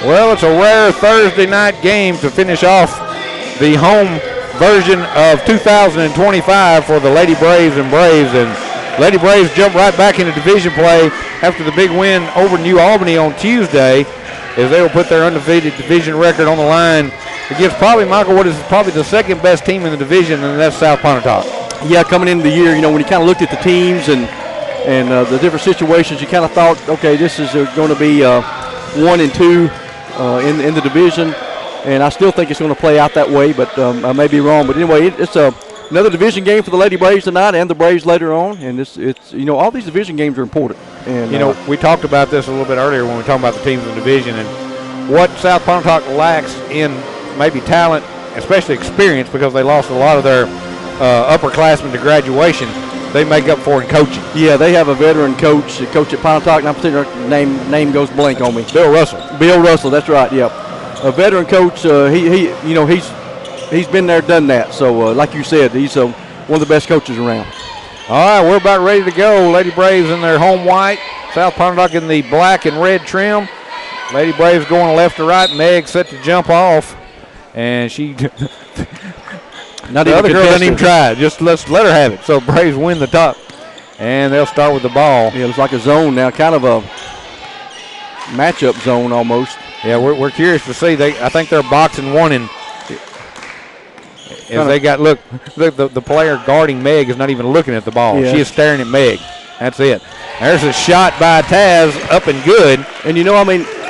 Well, it's a rare Thursday night game to finish off the home version of 2025 for the Lady Braves and Braves. And Lady Braves jump right back into division play after the big win over New Albany on Tuesday, as they will put their undefeated division record on the line against probably, Michael, what is probably the second best team in the division, and that's South Pontotoc. Yeah, coming into the year, when you kind of looked at the teams and the different situations, you kind of thought, okay, this is going to be 1 and 2 in the division, and I still think it's going to play out that way, but I may be wrong. But anyway, it's another division game for the Lady Braves tonight and the Braves later on, and it's all these division games are important. And we talked about this a little bit earlier when we were talking about the teams in the division and what South Pontotoc lacks in maybe talent, especially experience, because they lost a lot of their upperclassmen to graduation. They make up for in coaching. Yeah, they have a veteran coach at Pontotoc. Now, particular name goes blank on me. Bill Russell. Bill Russell, that's right. Yep, a veteran coach. He's been there, done that. So, like you said, he's one of the best coaches around. All right, we're about ready to go. Lady Braves in their home white, South Pontotoc in the black and red trim. Lady Braves going left to right. Meg set to jump off, and she. Not the even other girl didn't even try. Just let's let her have it. So Braves win the top, and they'll start with the ball. Yeah, it's like a zone now, kind of a matchup zone almost. Yeah, we're curious to see. I think they're boxing one in. As they got the player guarding Meg is not even looking at the ball. Yeah. She is staring at Meg. That's it. There's a shot by Taz, up and good. And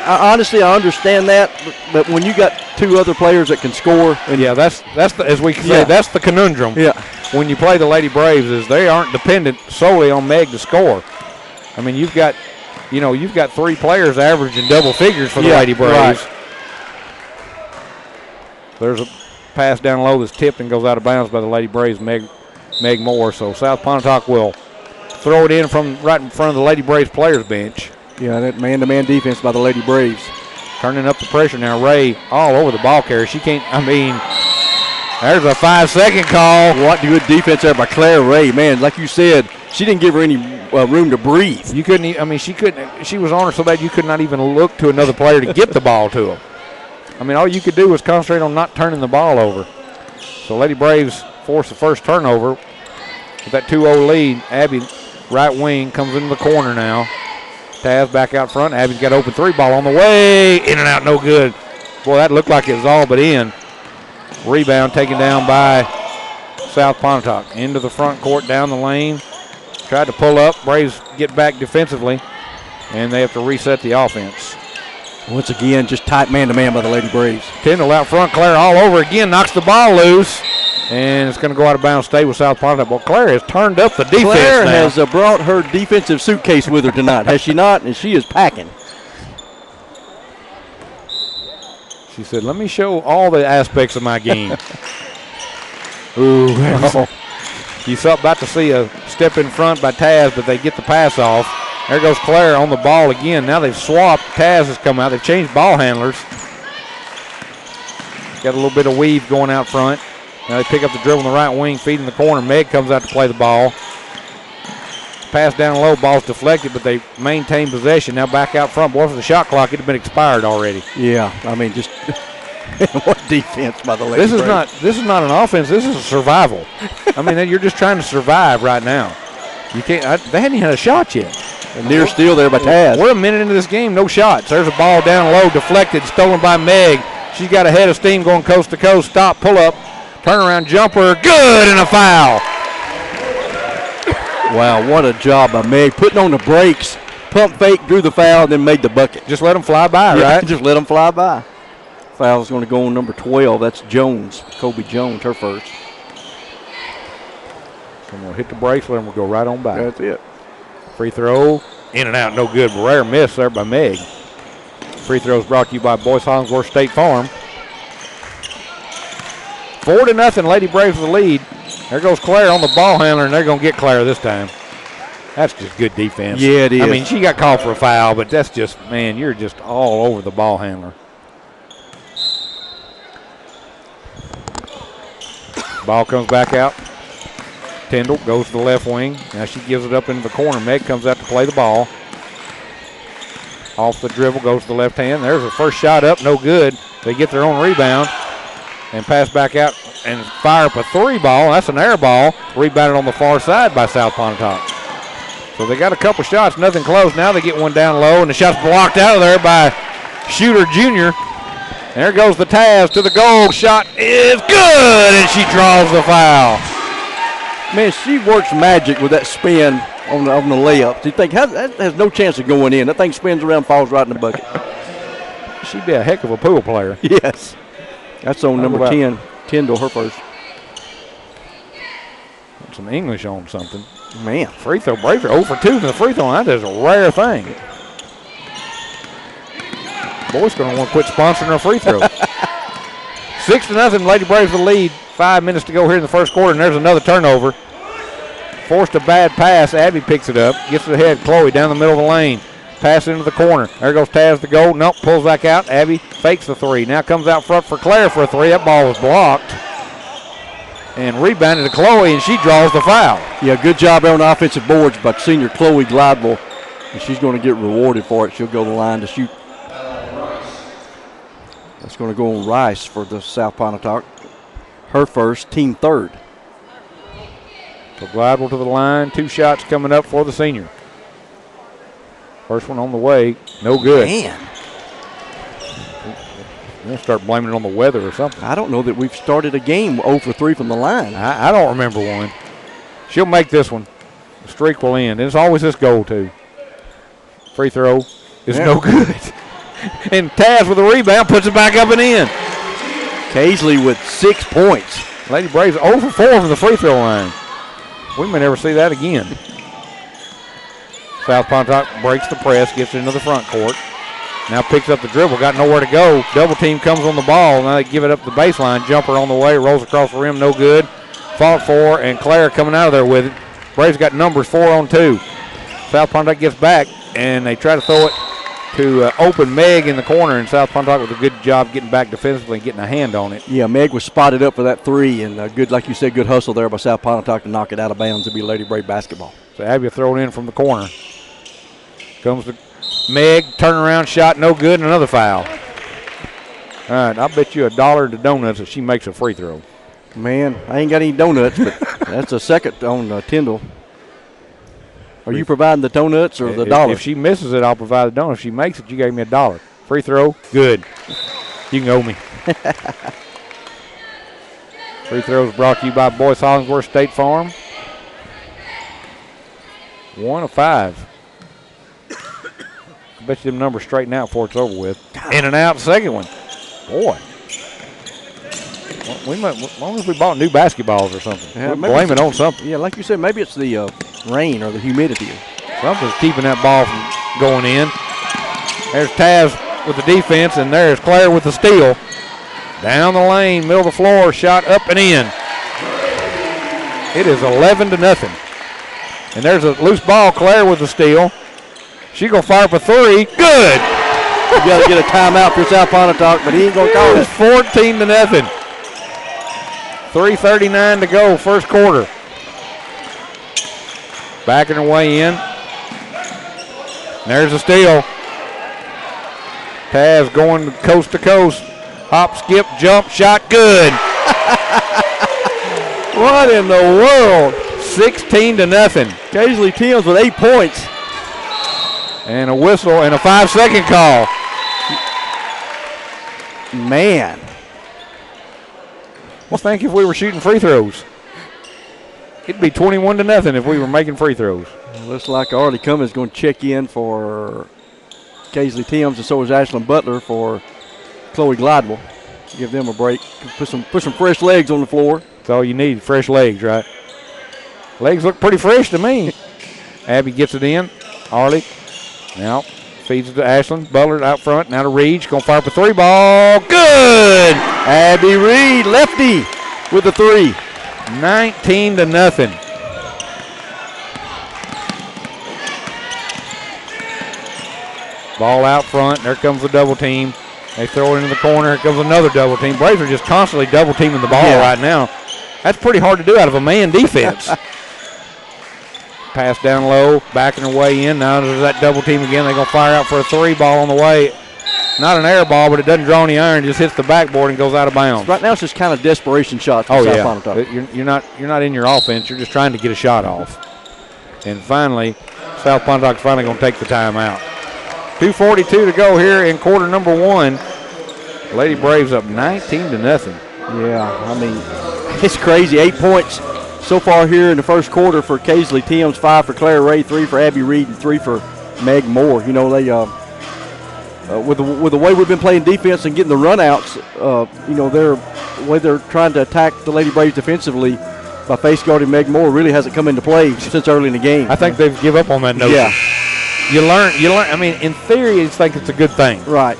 honestly, I understand that, but when you got two other players that can score, and that's the, as we say, that's the conundrum. Yeah. When you play the Lady Braves, is they aren't dependent solely on Meg to score. I mean, you've got 3 players averaging double figures for the Lady Braves. Right. There's a pass down low that's tipped and goes out of bounds by the Lady Braves, Meg Moore. So South Pontotoc will throw it in from right in front of the Lady Braves players bench. Yeah, that man-to-man defense by the Lady Braves. Turning up the pressure now. Ray all over the ball carrier. She can't, there's a 5-second call. What good defense there by Claire Ray. Man, like you said, she didn't give her any room to breathe. You couldn't, she couldn't, she was on her so bad you could not even look to another player to get the ball to her. All you could do was concentrate on not turning the ball over. So Lady Braves force the first turnover with that 2-0 lead. Abby, right wing, comes into the corner now. Taz back out front. Abby's got open 3 ball on the way. In and out, no good. Boy, that looked like it was all but in. Rebound taken down by South Pontotoc. Into the front court, down the lane. Tried to pull up. Braves get back defensively, and they have to reset the offense. Once again, just tight man-to-man by the Lady Braves. Kendall out front. Claire all over again. Knocks the ball loose. And it's going to go out of bounds, stay with South Pontotoc. Well, Claire has turned up the defense Claire now. has brought her defensive suitcase with her tonight, has she not? And she is packing. She said, let me show all the aspects of my game. Ooh. You felt about to see a step in front by Taz, but they get the pass off. There goes Claire on the ball again. Now they've swapped. Taz has come out. They've changed ball handlers. Got a little bit of weave going out front. Now they pick up the dribble on the right wing, feed in the corner. Meg comes out to play the ball. Pass down low, ball's deflected, but they maintain possession. Now back out front. Boy, for the shot clock, it had been expired already. Yeah, just what defense by the Lady Braves. This is not an offense. This is a survival. You're just trying to survive right now. You can't. They hadn't even had a shot yet. A near steal there by Taz. We're a minute into this game, no shots. There's a ball down low, deflected, stolen by Meg. She's got a head of steam going coast to coast. Stop, pull up, turnaround jumper, good, and a foul. Wow, what a job by Meg. Putting on the brakes, pump fake, drew the foul, then made the bucket. Just let them fly by, right? Just let them fly by. Foul's going to go on number 12. That's Jones, Kobe Jones, her first. So I'm going to hit the brakes, let them go right on by. That's it. Free throw, in and out, no good. Rare miss there by Meg. Free throws brought to you by Boyce Hollingsworth State Farm. 4-0, Lady Braves with the lead. There goes Claire on the ball handler, and they're going to get Claire this time. That's just good defense. Yeah, it is. She got called for a foul, but that's just, you're just all over the ball handler. Ball comes back out. Tyndall goes to the left wing. Now she gives it up into the corner. Meg comes out to play the ball. Off the dribble, goes to the left hand. There's a first shot up, no good. They get their own rebound and pass back out and fire up a 3 ball. That's an air ball. Rebounded on the far side by South Pontotoc. So they got a couple shots, nothing close. Now they get one down low, and the shot's blocked out of there by Shooter Jr. There goes the Taz to the goal. Shot is good, and she draws the foul. Man, she works magic with that spin on the layup. You think that has no chance of going in. That thing spins around, falls right in the bucket. She'd be a heck of a pool player. Yes. That's on number 10. 10 to her first. Some English on something. Man. Free throw breaker. 0 for 2 in the free throw line. That is a rare thing. Boys going to want to quit sponsoring our free throws. 6-0. Lady Braves the lead. 5 minutes to go here in the first quarter, and there's another turnover. Forced a bad pass. Abby picks it up. Gets it ahead. Chloe down the middle of the lane. Pass into the corner. There goes Taz to goal. Nope, pulls back out. Abby fakes the 3. Now comes out front for Claire for a 3. That ball was blocked. And rebounded to Chloe, and she draws the foul. Yeah, good job on the offensive boards by senior Chloe Glidewell. And she's going to get rewarded for it. She'll go to the line to shoot. That's going to go on Rice for the South Pontotoc. Her first, team third. So Glidewell to the line. 2 shots coming up for the senior. First one on the way. No good. Man. We're going to start blaming it on the weather or something. I don't know that we've started a game 0 for 3 from the line. I don't remember one. She'll make this one. The streak will end. And it's always this goal, too. Free throw is no good. And Taz with a rebound puts it back up and in. Paisley with 6 points. Lady Braves 0 for 4 from the free throw line. We may never see that again. South Pontotoc breaks the press, gets it into the front court. Now picks up the dribble, got nowhere to go. Double team comes on the ball. Now they give it up the baseline. Jumper on the way, rolls across the rim, no good. Fought for, and Claire coming out of there with it. Braves got numbers 4 on 2. South Pontotoc gets back, and they try to throw it to open Meg in the corner, and South Pontotoc with a good job getting back defensively and getting a hand on it. Yeah, Meg was spotted up for that 3, and good, like you said, good hustle there by South Pontotoc to knock it out of bounds to be Lady Brave basketball. So Abby throw it in from the corner. Comes to Meg, turnaround shot, no good, and another foul. All right, I'll bet you $1 to donuts if she makes a free throw. Man, I ain't got any donuts, but that's a second on Tyndall. Are you providing the donuts or the dollar? If she misses it, I'll provide the donut. If she makes it, you gave me $1. Free throw, good. You can owe me. Free throws brought to you by Boyce Hollingsworth State Farm. 1 of 5. I bet you them numbers straighten out before it's over with. In and out, second one. Boy. As long as we bought new basketballs or something. Yeah, blame it on something. Yeah, like you said, maybe it's the rain or the humidity. Something's keeping that ball from going in. There's Taz with the defense, and there's Claire with the steal. Down the lane, middle of the floor, shot up and in. It is 11-0. And there's a loose ball, Claire with the steal. She gonna fire up a 3. Good. You got to get a timeout for South Pontotoc, but he ain't going to call it. It's 14-0. 3:39 to go, first quarter. Backing her way in. There's a steal. Taz going coast to coast. Hop, skip, jump, shot, good. What in the world? 16-0. Paisley Timms with 8 points. And a whistle and a 5-second call. Man. Well, think if we were shooting free throws. It'd be 21-0 if we were making free throws. Looks like Arlie Cummins is going to check in for Paisley Timms, and so is Ashlyn Butler for Chloe Glidewell. Give them a break. Put some fresh legs on the floor. That's all you need, fresh legs, right? Legs look pretty fresh to me. Abby gets it in. Arlie now feeds it to Ashlyn. Butler out front. Now to Reed. She's going to fire up a 3 ball. Good! Abby Reed, lefty, with the 3. 19-0. Ball out front. There comes the double team. They throw it into the corner. Here comes another double team. Braves are just constantly double teaming the ball right now. That's pretty hard to do out of a man defense. pass down low, backing her way in. Now there's that double team again. They're going to fire out for a 3 ball on the way. Not an air ball, but it doesn't draw any iron. Just hits the backboard and goes out of bounds. Right now it's just kind of desperation shots. Oh, yeah. You're not in your offense. You're just trying to get a shot off. And finally, South Pontotoc's finally going to take the timeout. 2:42 to go here in quarter number 1. Lady Braves up 19-0. Yeah, I mean, it's crazy. 8 points so far here in the first quarter for Casely Timms, 5 for Claire Ray, 3 for Abby Reed, and 3 for Meg Moore. You know, they with the way we've been playing defense and getting the runouts, you know, the way they're trying to attack the Lady Braves defensively by face guarding Meg Moore really hasn't come into play since early in the game. I think they've give up on that notion. Yeah. You learn. I mean, in theory, you think it's a good thing. Right.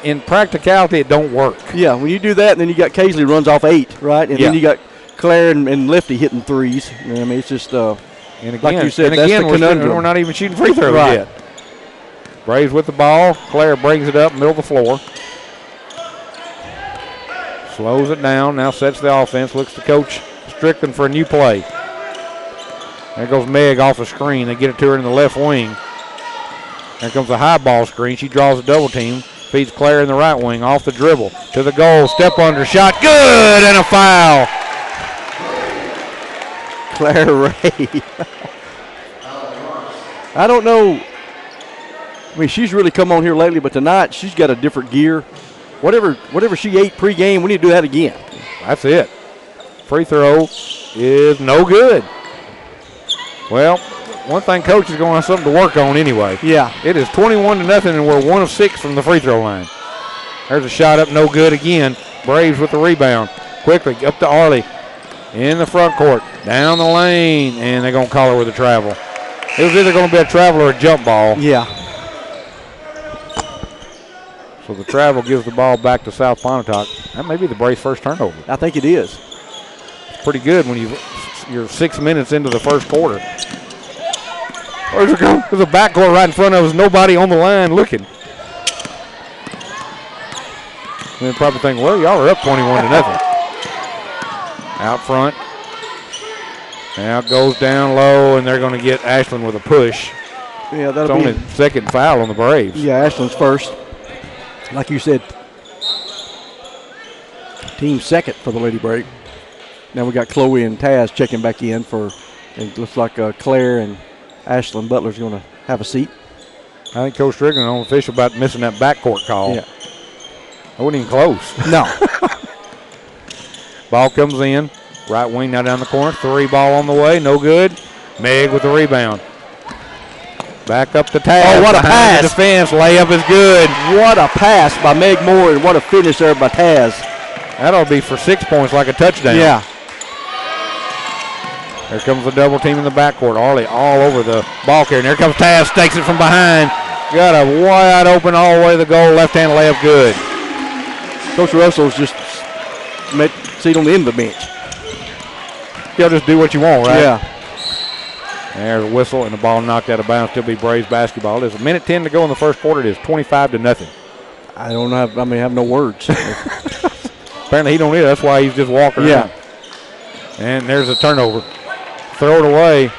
In practicality, it don't work. Yeah, when you do that, and then you got Casely runs off 8, right? And then you got Claire and Lifty hitting threes. I mean, it's just and again, like you said, that's the conundrum. We're not even shooting free throws yet. Braves with the ball. Claire brings it up, middle of the floor. Slows it down, now sets the offense, looks to Coach Strickland for a new play. There goes Meg off the screen. They get it to her in the left wing. There comes a high ball screen. She draws a double team. Feeds Claire in the right wing, off the dribble, to the goal, step under, shot, good, and a foul. Claire Ray. I don't know. I mean, she's really come on here lately, but tonight she's got a different gear. Whatever she ate pregame, we need to do that again. That's it. Free throw is no good. Well, one thing Coach is going to have something to work on anyway. Yeah. It is 21-0, and we're 1 of 6 from the free throw line. There's a shot up, no good again. Braves with the rebound. Quickly up to Arley in the front court, down the lane, and they're going to call her with a travel. It was either going to be a travel or a jump ball. Yeah. So the travel gives the ball back to South Pontotoc. That may be the Braves' first turnover. I think it is. It's pretty good when you're 6 minutes into the first quarter. There's a backcourt right in front of us. Nobody on the line looking. And they're probably thinking, well, y'all are up 21-0. Out front. Now it goes down low, and they're going to get Ashland with a push. Yeah, that'll be only second foul on the Braves. Yeah, Ashland's first. Like you said, team second for the Lady Brave. Now we got Chloe and Taz checking back in for, it looks like Claire and Ashland Butler's going to have a seat. I think Coach Strickland on official about missing that backcourt call. Yeah. I wasn't even close. No. Ball comes in. Right wing now down the corner. 3 ball on the way. No good. Meg with the rebound. Back up to Taz. Oh, what a pass. Defense. Layup is good. What a pass by Meg Moore, and what a finish there by Taz. That'll be for 6 points like a touchdown. Yeah. There comes the double team in the backcourt. Arley all over the ball carrier. And there comes Taz, stakes it from behind. Got a wide open all the way to the goal. Left-hand layup good. Coach Russell's just seat on the end of the bench. You'll just do what you want, right? Yeah. There's a whistle, and the ball knocked out of bounds. Still be Braves basketball. There's a minute 10 to go in the first quarter. It is 25-0. I don't have. I have no words. Apparently he don't either. That's why he's just walking around. And there's a turnover. Throw it away.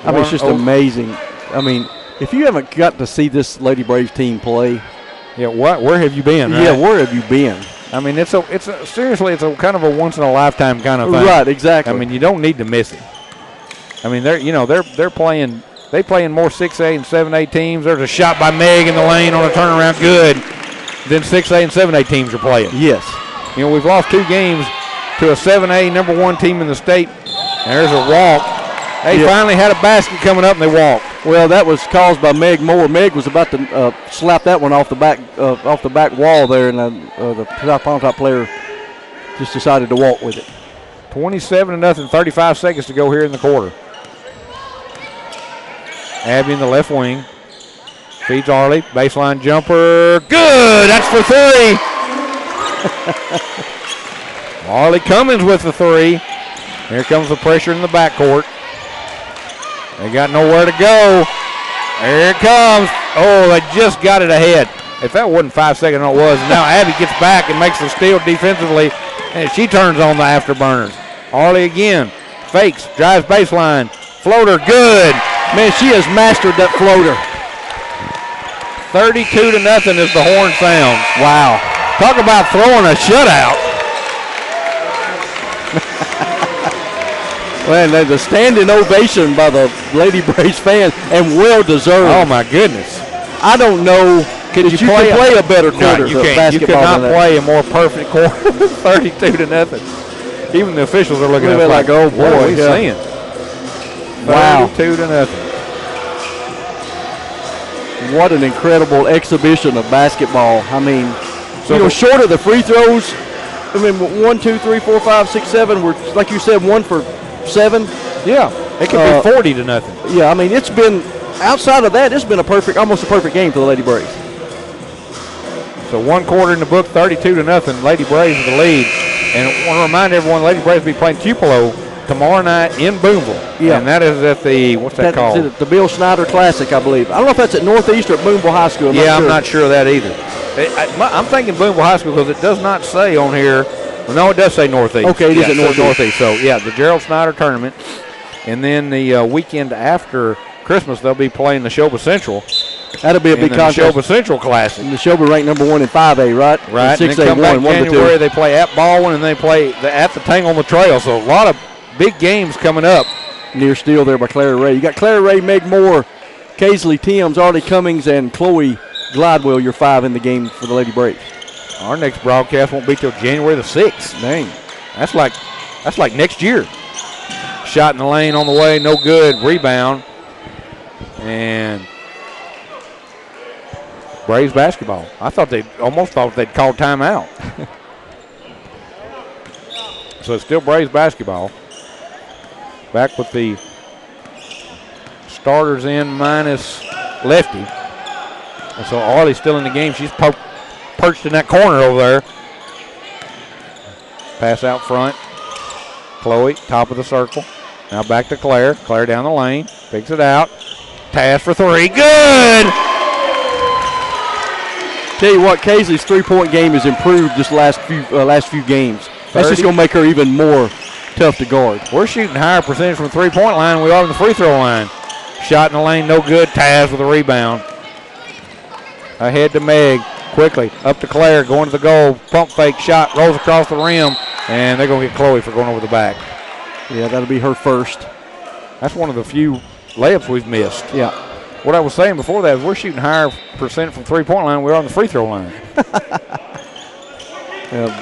It's just amazing. If you haven't got to see this Lady Braves team play. Yeah, where have you been? Right? Yeah, where have you been? Seriously, it's a kind of a once in a lifetime kind of thing. Right, exactly. You don't need to miss it. They're playing. They play in more 6A and 7A teams. There's a shot by Meg in the lane on a turnaround, good. Then 6A and 7A teams are playing. Yes. We've lost 2 games to a 7A number 1 team in the state. There's a walk. They finally had a basket coming up and they walked. Well, that was caused by Meg Moore. Meg was about to slap that one off the back wall there, and the South Pontotoc player just decided to walk with it. 27-0, 35 seconds to go here in the quarter. Abby in the left wing. Feeds Arley. Baseline jumper. Good! That's for 3. Arley Cummins with the 3. Here comes the pressure in the backcourt. They got nowhere to go. There it comes. Oh, they just got it ahead. If that wasn't 5 seconds, it was. Now Abby gets back and makes the steal defensively, and she turns on the afterburners. Arley again. fakes, drives baseline, floater, good. Man, she has mastered that floater. 32-0 as the horn sounds. Wow. Talk about throwing a shutout. Man, there's a standing ovation by the Lady Braves fans, and well-deserved. Oh, my goodness. I don't know that you can play a better quarter you of can't. basketball You cannot than play a more perfect quarter than 32-0. Even the officials are looking at it like, oh, boy. What are we seeing? Wow. 32-0. What an incredible exhibition of basketball. I mean, short of the free throws, I mean, 1, 2, 3, 4, 5, 6, 7, we're, like you said, 1 for 7. Yeah, it could be 40-0. Yeah, I mean, it's been, outside of that, it's been almost a perfect game for the Lady Braves. So 1 quarter in the book, 32-0. Lady Braves with the lead. And I want to remind everyone, Lady Braves will be playing Tupelo tomorrow night in Boonville. Yeah. And that is at the, what's that called? It's the Bill Snyder Classic, I believe. I don't know if that's at Northeast or at Boonville High School. I'm not sure of that either. I'm thinking Boonville High School because it does not say on here. Well, no, it does say Northeast. Okay, it is at Northeast. So, yeah, the Gerald Snyder tournament. And then the weekend after Christmas, they'll be playing the Neshoba Central. That'll be a big contest. The Neshoba Central Classic. And Neshoba ranked number 1 in 5A, right? Right. 6A1, 1 to 2. January, they play at Baldwin, and they play at the Tangle on the Trail. So, a lot of big games coming up. Near steal there by Clary Ray. You got Clary Ray, Meg Moore, Kaisley Timms, Arlie Cummings, and Chloe Glidewell, your 5 in the game for the Lady Braves. Our next broadcast won't be till January the 6th. Dang. That's like next year. Shot in the lane on the way, no good. Rebound. And Braves basketball. I thought almost thought they'd called timeout. So it's still Braves basketball. Back with the starters in minus Lefty. And so Arlie's still in the game. She's perched in that corner over there. Pass out front. Chloe, top of the circle. Now back to Claire. Claire down the lane. Picks it out. Pass for 3. Good! Tell you what, Kaisley's three-point game has improved this last few games. That's just going to make her even more tough to guard. We're shooting higher percentage from the three-point line than we are from the free throw line. Shot in the lane, no good. Taz with a rebound. Ahead to Meg. Quickly up to Claire, going to the goal. Pump fake shot, rolls across the rim, and they're going to get Chloe for going over the back. Yeah, that'll be her first. That's one of the few layups we've missed. Yeah. What I was saying before that is we're shooting higher percent from three-point line than we are on the free throw line.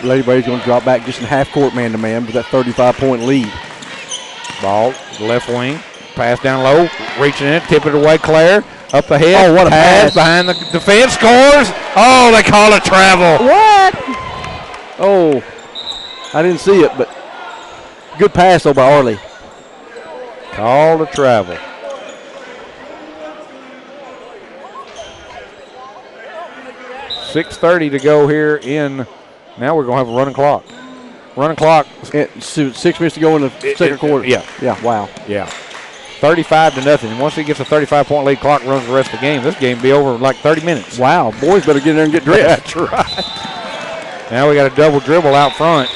Lady Braves going to drop back just in half-court man-to-man with that 35-point lead. Ball, left wing, pass down low, reaching in, tip it away, Claire. Up ahead. Oh, what a pass. Behind the defense, scores. Oh, they call it travel. What? Oh, I didn't see it, but good pass though by Arlie. Call to travel. .6:30 to go here in. Now we're going to have a running clock. Running clock. 6 minutes to go in the second quarter. Yeah. Yeah, wow. Yeah. 35-0. And once he gets a 35-point lead, clock runs the rest of the game. This game will be over in like 30 minutes. Wow. Boys better get in there and get dressed. That's right. Now we got a double dribble out front.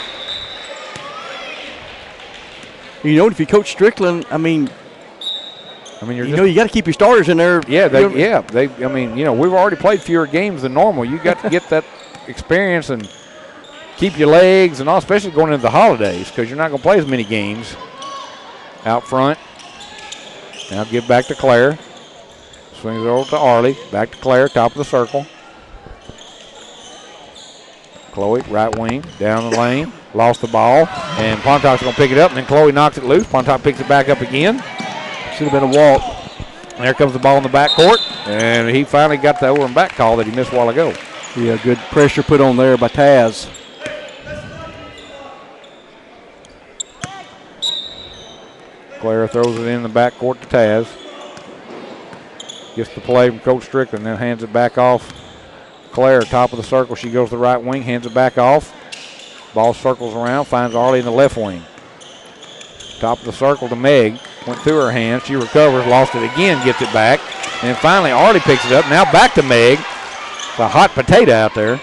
You know, if you coach Strickland, I mean, you got to keep your starters in there. Yeah, we've already played fewer games than normal. You got to get that experience and keep your legs and all, especially going into the holidays because you're not going to play as many games. Out front. Now give back to Claire. Swings it over to Arlie. Back to Claire, top of the circle. Chloe, right wing, down the lane. Lost the ball. And Pontotoc's going to pick it up, and then Chloe knocks it loose. Pontotoc picks it back up again. Should have been a walk. There comes the ball in the backcourt. And he finally got the over and back call that he missed a while ago. Yeah, good pressure put on there by Taz. Claire throws it in the backcourt to Taz. Gets the play from Coach Strickland, then hands it back off. Claire, top of the circle. She goes to the right wing, hands it back off. Ball circles around, finds Arlie in the left wing. Top of the circle to Meg. Went through her hands. She recovers, lost it again, gets it back. And then finally Arlie picks it up. Now back to Meg. It's a hot potato out there.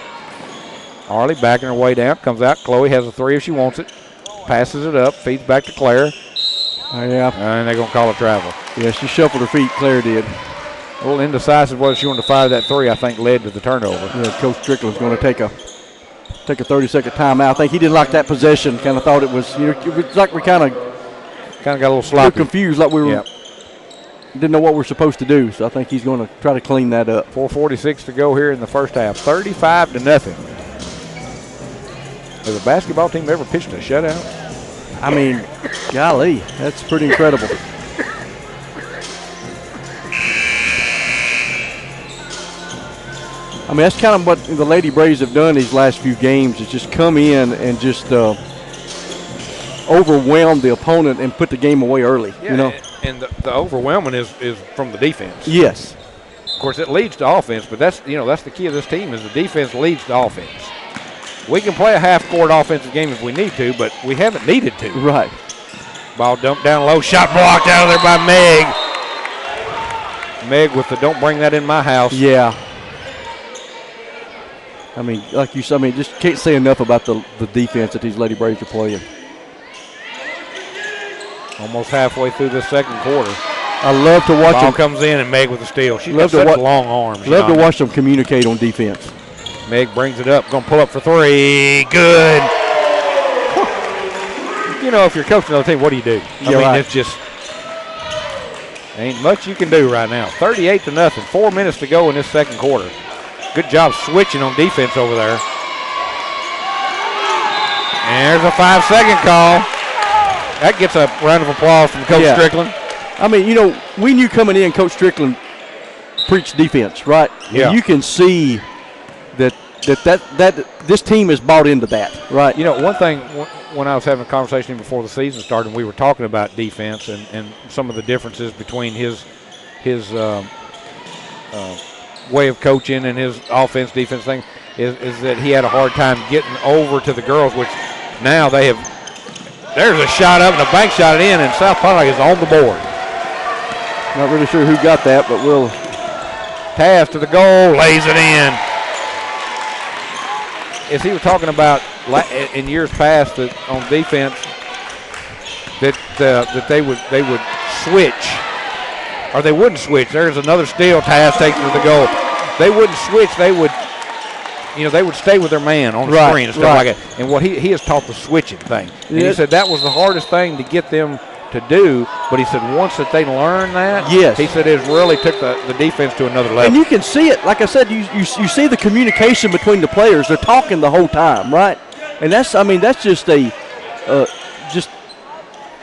Arlie backing her way down, comes out. Chloe has a three if she wants it. Passes it up, feeds back to Claire. Yeah. And they're going to call a travel. Yeah, she shuffled her feet. Claire did. A little indecisive whether she wanted to fire that three, I think, led to the turnover. Yeah, Coach Strickland's going to take a 30-second timeout. I think he didn't like that possession. Kind of thought it was, it was like we kind of got a little sloppy. Confused, like we were didn't know what we're supposed to do. So I think he's going to try to clean that up. 4:46 to go here in the first half. 35-0. Has a basketball team ever pitched a shutout? I mean, golly, that's pretty incredible. I mean, that's kind of what the Lady Braves have done these last few games, is just come in and just overwhelm the opponent and put the game away early. Yeah, and the overwhelming is from the defense. Yes. Of course, it leads to offense, but that's the key of this team is the defense leads to offense. We can play a half-court offensive game if we need to, but we haven't needed to. Right. Ball dumped down low, shot blocked out of there by Meg. Meg with the "don't bring that in my house." Yeah. I mean, like you said, just can't say enough about the defense that these Lady Braves are playing. Almost halfway through the second quarter. I love to watch Ball them. comes in and Meg with the steal. She's got such long arms. Love to watch them communicate on defense. Meg brings it up, going to pull up for three. Good. If you're coaching another team, what do you do? It's just ain't much you can do right now. 38-0. 4 minutes to go in this second quarter. Good job switching on defense over there. And there's a 5-second call. That gets a round of applause from Coach Strickland. I mean, we knew coming in, Coach Strickland preached defense, right? Yeah. And you can see that this team has bought into that, right? One thing, when I was having a conversation before the season started, we were talking about defense and some of the differences between his way of coaching and his offense defense thing is that he had a hard time getting over to the girls, which now they have. There's a shot up and a bank shot in, and South Pontotoc is on the board. Not really sure who got that, but we'll. Pass to the goal, lays it in. As he was talking about in years past that on defense that they would switch, or they wouldn't switch. There's another steal. Taz takes it to the goal. They wouldn't switch. They would stay with their man on the screen and stuff like that. And what he has taught the switching thing. And he said that was the hardest thing to get them to do. But he said once that they learned that, he said it really took the defense to another level. And you can see it. Like I said, you see the communication between the players. They're talking the whole time, right? And that's just just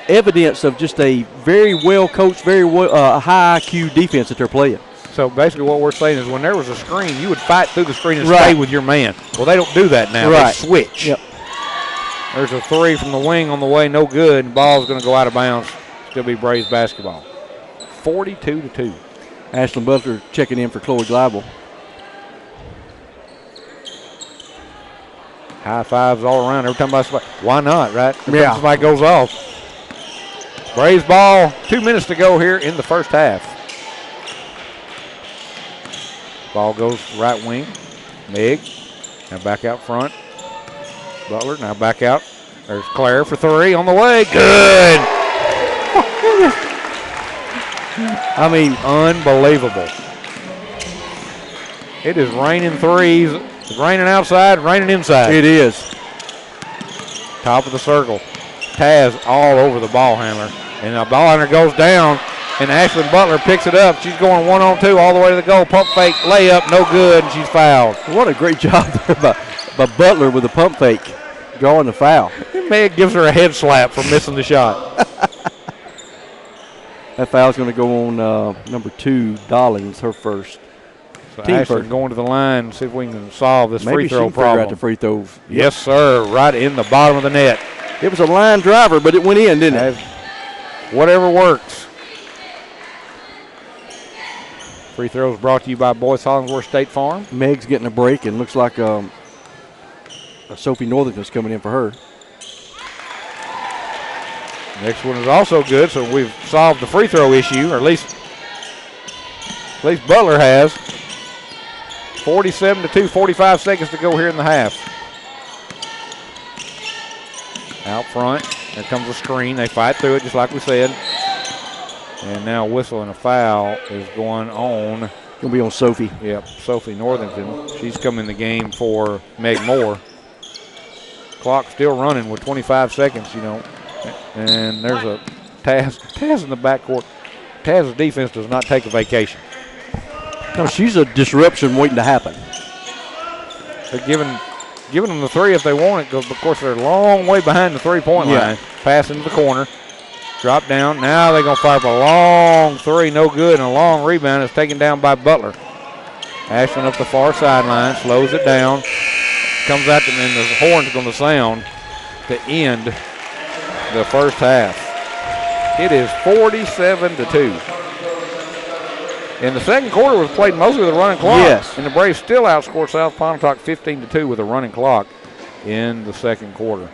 evidence of just a very well coached, very high IQ defense that they're playing. So basically what we're saying is when there was a screen, you would fight through the screen and stay with your man. Well, they don't do that now. They switch. Yep. There's a three from the wing on the way, no good. Ball's going to go out of bounds. Still be Braves basketball. 42-2. Ashlyn Butler checking in for Chloe Gleibel. High fives all around. Every time why not, right? Every time somebody goes off. Braves ball. 2 minutes to go here in the first half. Ball goes right wing. Meg. Now back out front. Butler now back out. There's Claire for three on the way. Good. I mean, unbelievable. It is raining threes. It's raining outside, raining inside. It is. Top of the circle. Taz all over the ball handler. And the ball handler goes down. And Ashlyn Butler picks it up. She's going 1-on-2 all the way to the goal. Pump fake, layup, no good, and she's fouled. What a great job there by Butler with the pump fake, drawing the foul. Meg gives her a head slap for missing the shot. That foul's going to go on number 2, Dollings, her first. So Ashlyn going to the line, see if we can solve this free throw problem. Maybe she can figure out the free throws. Yes, sir, right in the bottom of the net. It was a line driver, but it went in, didn't it? Whatever works. Free throws brought to you by Boyce Hollingsworth State Farm. Meg's getting a break, and looks like Sophie Northington's coming in for her. Next one is also good, so we've solved the free throw issue, or at least Butler has. 47-2, 45 seconds to go here in the half. Out front, There comes a screen. They fight through it just like we said. And now whistle and a foul is going on. Going to be on Sophie. Yep, Sophie Northington. She's come in the game for Meg Moore. Clock still running with 25 seconds, you know. And there's a Taz in the backcourt. Taz's defense does not take a vacation. No, she's a disruption waiting to happen. They're giving them the three if they want it, because, of course, they're a long way behind the three-point line. Pass into the corner. Drop down. Now they're going to fire up a long three. No good. And a long rebound is taken down by Butler. Ashland up the far sideline. Slows it down. Comes out and the horn's going to sound to end the first half. It is 47-2. And the second quarter was played mostly with a running clock. Yes. And the Braves still outscored South Pontotoc 15-2 with a running clock in the second quarter.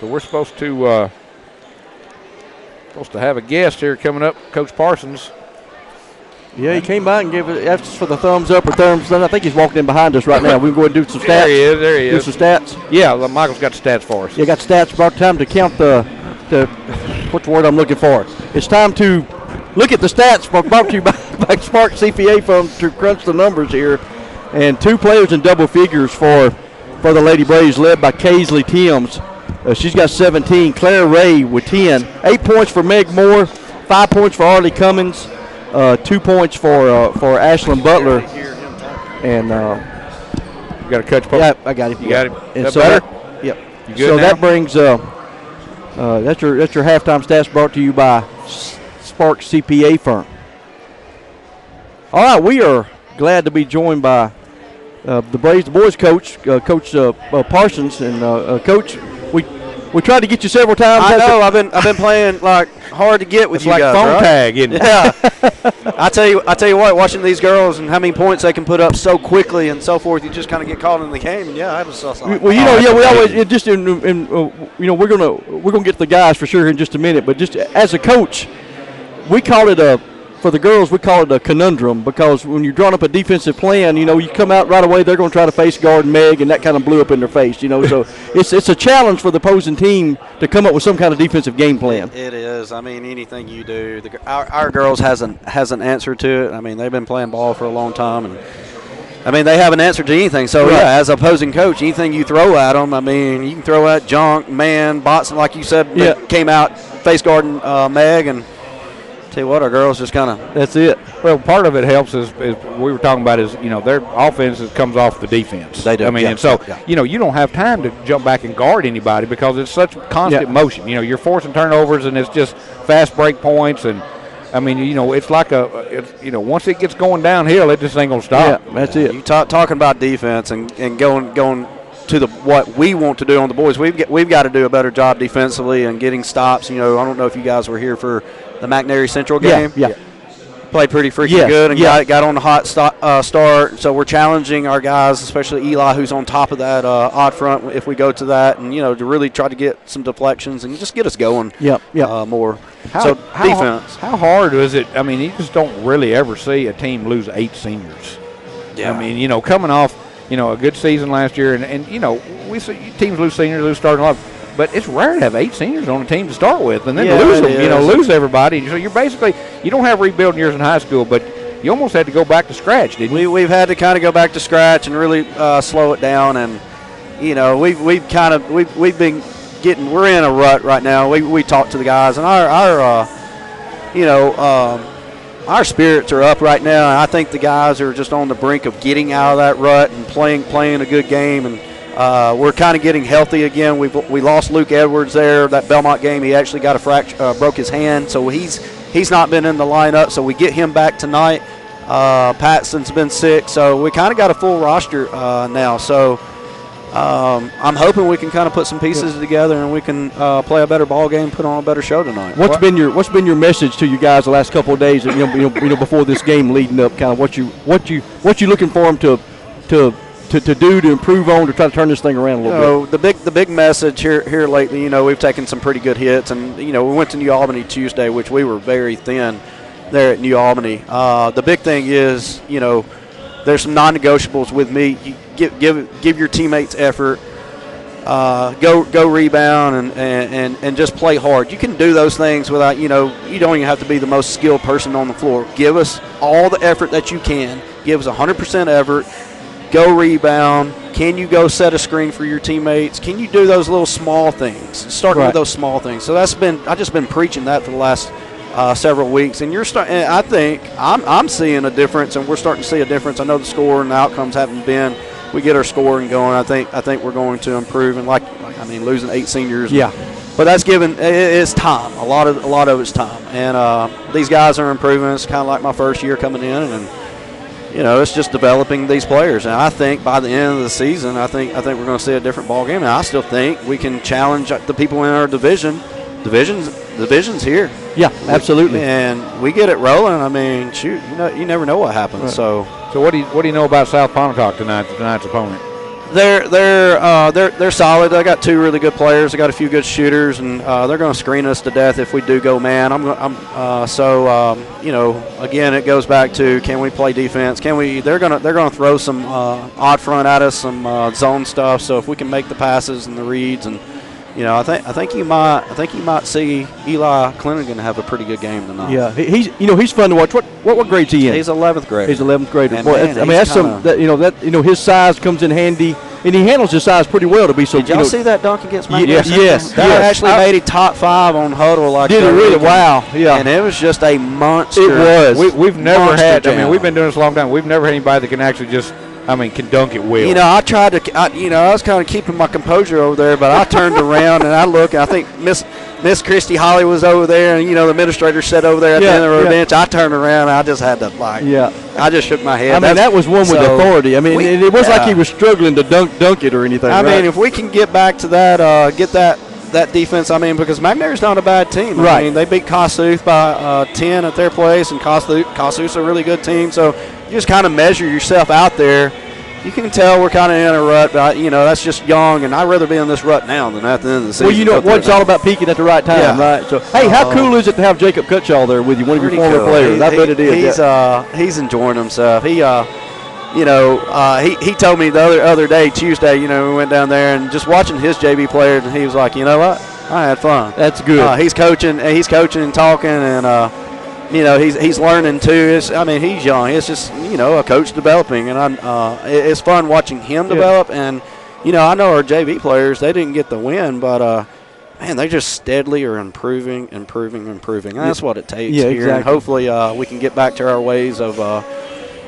So we're supposed to have a guest here coming up, Coach Parsons. Yeah, he came by and gave it asked for the thumbs up or thumbs down. I think he's walking in behind us right now. We can go ahead and do some stats. There he is. Do some stats. Yeah, Michael's got the stats for us. Yeah, got stats. About time to count the what's the word I'm looking for? It's time to look at the stats brought to you by Spark CPA Firm to crunch the numbers here. And 2 players in double figures for the Lady Braves, led by Kaisley Timms. She's got 17. Claire Ray with 10. 8 points for Meg Moore. 5 points for Arlie Cummins. 2 points for Ashland Butler. And you got a Coach Parsons? Yeah, I got him. You got him. And Is so that better? Yep. You good so now? that brings that's your halftime stats brought to you by Spark CPA Firm. All right, we are glad to be joined by the Braves, the boys coach, Coach Parsons, and Coach. We tried to get you several times. I know. I've been playing like hard to get with It's you like guys. phone right? tag, isn't it? Yeah. I tell you what, watching these girls and how many points they can put up so quickly and so forth, you just kind of get caught in the game. And yeah, I was just like, Well, we always we're gonna get to the guys for sure in just a minute. But just as a coach, we call it for the girls, we call it a conundrum, because when you're drawing up a defensive plan, you come out right away, they're going to try to face guard Meg, and that kind of blew up in their face, So it's a challenge for the opposing team to come up with some kind of defensive game plan. It is. I mean, anything you do, our girls has an answer to it. I mean, they've been playing ball for a long time, and I mean, they have an answer to anything. So, right. Yeah, as opposing coach, anything you throw at them, I mean, you can throw at junk, man, bots, like you said, came out face guarding Meg, and tell you what, our girls just kind of. That's it. Well, part of it helps is we were talking about is their offense comes off the defense. They do. I mean, and so you don't have time to jump back and guard anybody because it's such constant motion. You're forcing turnovers and it's just fast break points, and I mean, it's like once it gets going downhill, it just ain't gonna stop. Yeah, that's it. You talking about defense and going to what we want to do on the boys. We've got to do a better job defensively and getting stops. I don't know if you guys were here for the McNary Central game. Yeah. Played pretty freaking good and got on the hot start. So we're challenging our guys, especially Eli, who's on top of that odd front, if we go to that, and to really try to get some deflections and just get us going. More. Defense. How hard is it? I mean, you just don't really ever see a team lose 8 seniors. Yeah. I mean, coming off a good season last year, and we see teams lose seniors, lose starting lineup. But it's rare to have 8 seniors on a team to start with, and then to lose them, lose everybody. So you're basically, you don't have rebuilding years in high school, but you almost had to go back to scratch, didn't you? We've had to kind of go back to scratch and really slow it down, and we've been getting, we're in a rut right now. We talk to the guys, and our spirits are up right now. And I think the guys are just on the brink of getting out of that rut and playing a good game, and we're kind of getting healthy again. We lost Luke Edwards there. That Belmont game, he actually got broke his hand, so he's not been in the lineup. So we get him back tonight. Patson's been sick, so we kind of got a full roster now. So I'm hoping we can kind of put some pieces together and we can play a better ball game, put on a better show tonight. What's been your message to you guys the last couple of days? Before this game leading up, kind of what you looking for them to do to improve on, to try to turn this thing around a little bit? The big message here lately, we've taken some pretty good hits, and we went to New Albany Tuesday, which we were very thin there at New Albany. The big thing is, there's some non-negotiables with me. You give your teammates effort. go rebound and just play hard. You can do those things without, you don't even have to be the most skilled person on the floor. Give us all the effort that you can. Give us 100% effort. Go rebound. Can you go set a screen for your teammates? Can you do those little small things? Starting with those small things. So I've just been preaching that for the last several weeks, and I think I'm seeing a difference, and we're starting to see a difference. I know the score and the outcomes haven't been. We get our scoring going. I think we're going to improve, and losing 8 seniors. Yeah. But that's given it's time. A lot of it's time, and these guys are improving. It's kind of like my first year coming in, and it's just developing these players. And I think by the end of the season, I think we're going to see a different ball game. And I still think we can challenge the people in our division. Division's here. Yeah, absolutely. And we get it rolling. I mean, shoot, you never know what happens. Right. So what do you know about South Pontotoc tonight's opponent? They're solid. They got 2 really good players. They got a few good shooters, and they're going to screen us to death if we do go man. Again, it goes back to, can we play defense? They're going to throw some odd front at us, some zone stuff. So if we can make the passes and the reads, and I think you might see Eli Clennigan have a pretty good game tonight. Yeah, he's fun to watch. What grade's he in? He's 11th grade. He's 11th grader. And boy, man, that's his size comes in handy, and he handles his size pretty well to be so. Did y'all see that dunk against McNair? Yes. That actually made it top 5 on Huddle. Did it really? Wow. Yeah. And it was just a monster. It was. We've never had. Jam. We've been doing this a long time. We've never had anybody that can actually just. Can dunk it well. I tried to. I was kind of keeping my composure over there, but I turned around and I looked. And I think Miss Christy Holly was over there, and the administrator sat over there at the end of the bench. I turned around, and I just had to I just shook my head. That was one with authority. It was like he was struggling to dunk it or anything. I mean, if we can get back to that, get that defense. Because McNair's not a bad team. Right. They beat Kossuth by 10 at their place, and Kossuth's a really good team. So you just kind of measure yourself out there. You can tell we're kind of in a rut, but that's just young, and I'd rather be in this rut now than at the end of the season. Well, it's all about peaking at the right time, right? So, hey, how cool is it to have Jacob Cutshaw there with you, one of your former players? I bet it is. He's enjoying himself. He told me the other day, Tuesday, we went down there and just watching his JV players, and he was like, you know what, I had fun. That's good. He's coaching and talking, and he's learning too. He's young. It's just a coach developing, and it's fun watching him develop. And I know our JV players, they didn't get the win, but man, they just steadily are improving. And that's what it takes here. Exactly. And hopefully we can get back to our ways of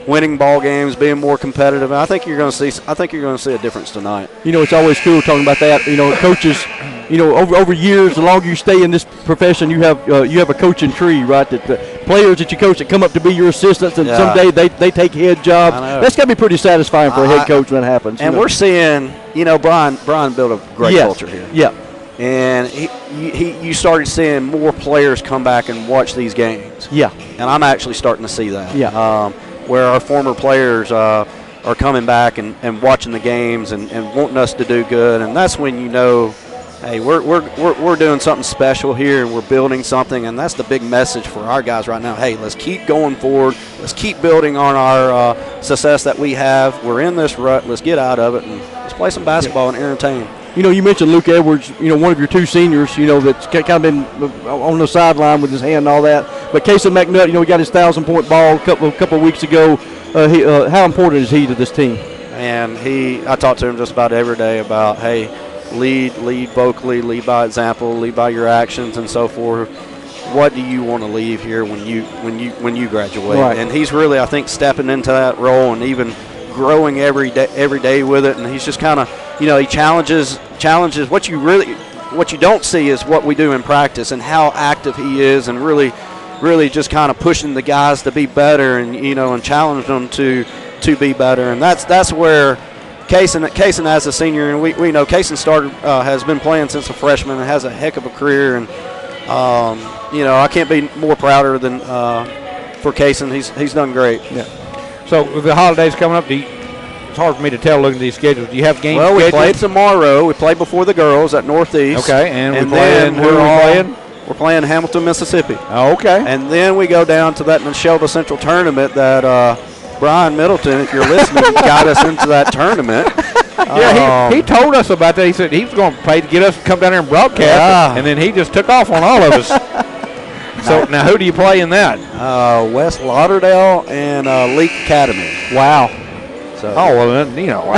winning ball games, being more competitive. And I think you're going to see a difference tonight. It's always cool talking about that. Coaches. Over years, the longer you stay in this profession, you have a coaching tree, right? That the players that you coach that come up to be your assistants, and someday they take head jobs. That's got to be pretty satisfying for a head coach when that happens. And we're seeing, Brian built a great culture here. Yeah. And you started seeing more players come back and watch these games. Yeah. And I'm actually starting to see that. Yeah. Where our former players are coming back and watching the games and wanting us to do good, and that's when hey, we're doing something special here, and we're building something, and that's the big message for our guys right now. Hey, let's keep going forward. Let's keep building on our success that we have. We're in this rut. Let's get out of it, and let's play some basketball and entertain. You mentioned Luke Edwards, one of your 2 seniors, that's kind of been on the sideline with his hand and all that. But Casey McNutt, he got his 1,000-point ball a couple of weeks ago. How important is he to this team? And I talk to him just about every day about, hey, lead vocally, lead by example, lead by your actions and so forth. What do you want to leave here when you graduate? Right. And he's really, I think, stepping into that role and even growing every day with it. And he's just kind of, he challenges what you don't see is what we do in practice and how active he is, and really just kind of pushing the guys to be better and and challenge them to be better. And that's where Kaysen as a senior, and we know Kaysen has been playing since a freshman and has a heck of a career, and I can't be more prouder than for Kaysen. He's done great. Yeah. So with the holidays coming up, it's hard for me to tell looking at these schedules. Do you have games? Well, we scheduled? play tomorrow. We play before the girls at Northeast. Okay, and then who are we playing? We're playing Hamilton, Mississippi. Oh, okay. And then we go down to that Neshelda Central tournament that Brian Middleton, if you're listening, got us into that tournament. Yeah, he told us about that. He said he was going to pay to get us to come down there and broadcast, and then he just took off on all of us. So now who do you play in that? West Lauderdale and Leak Academy. Wow. So, well, then, you know.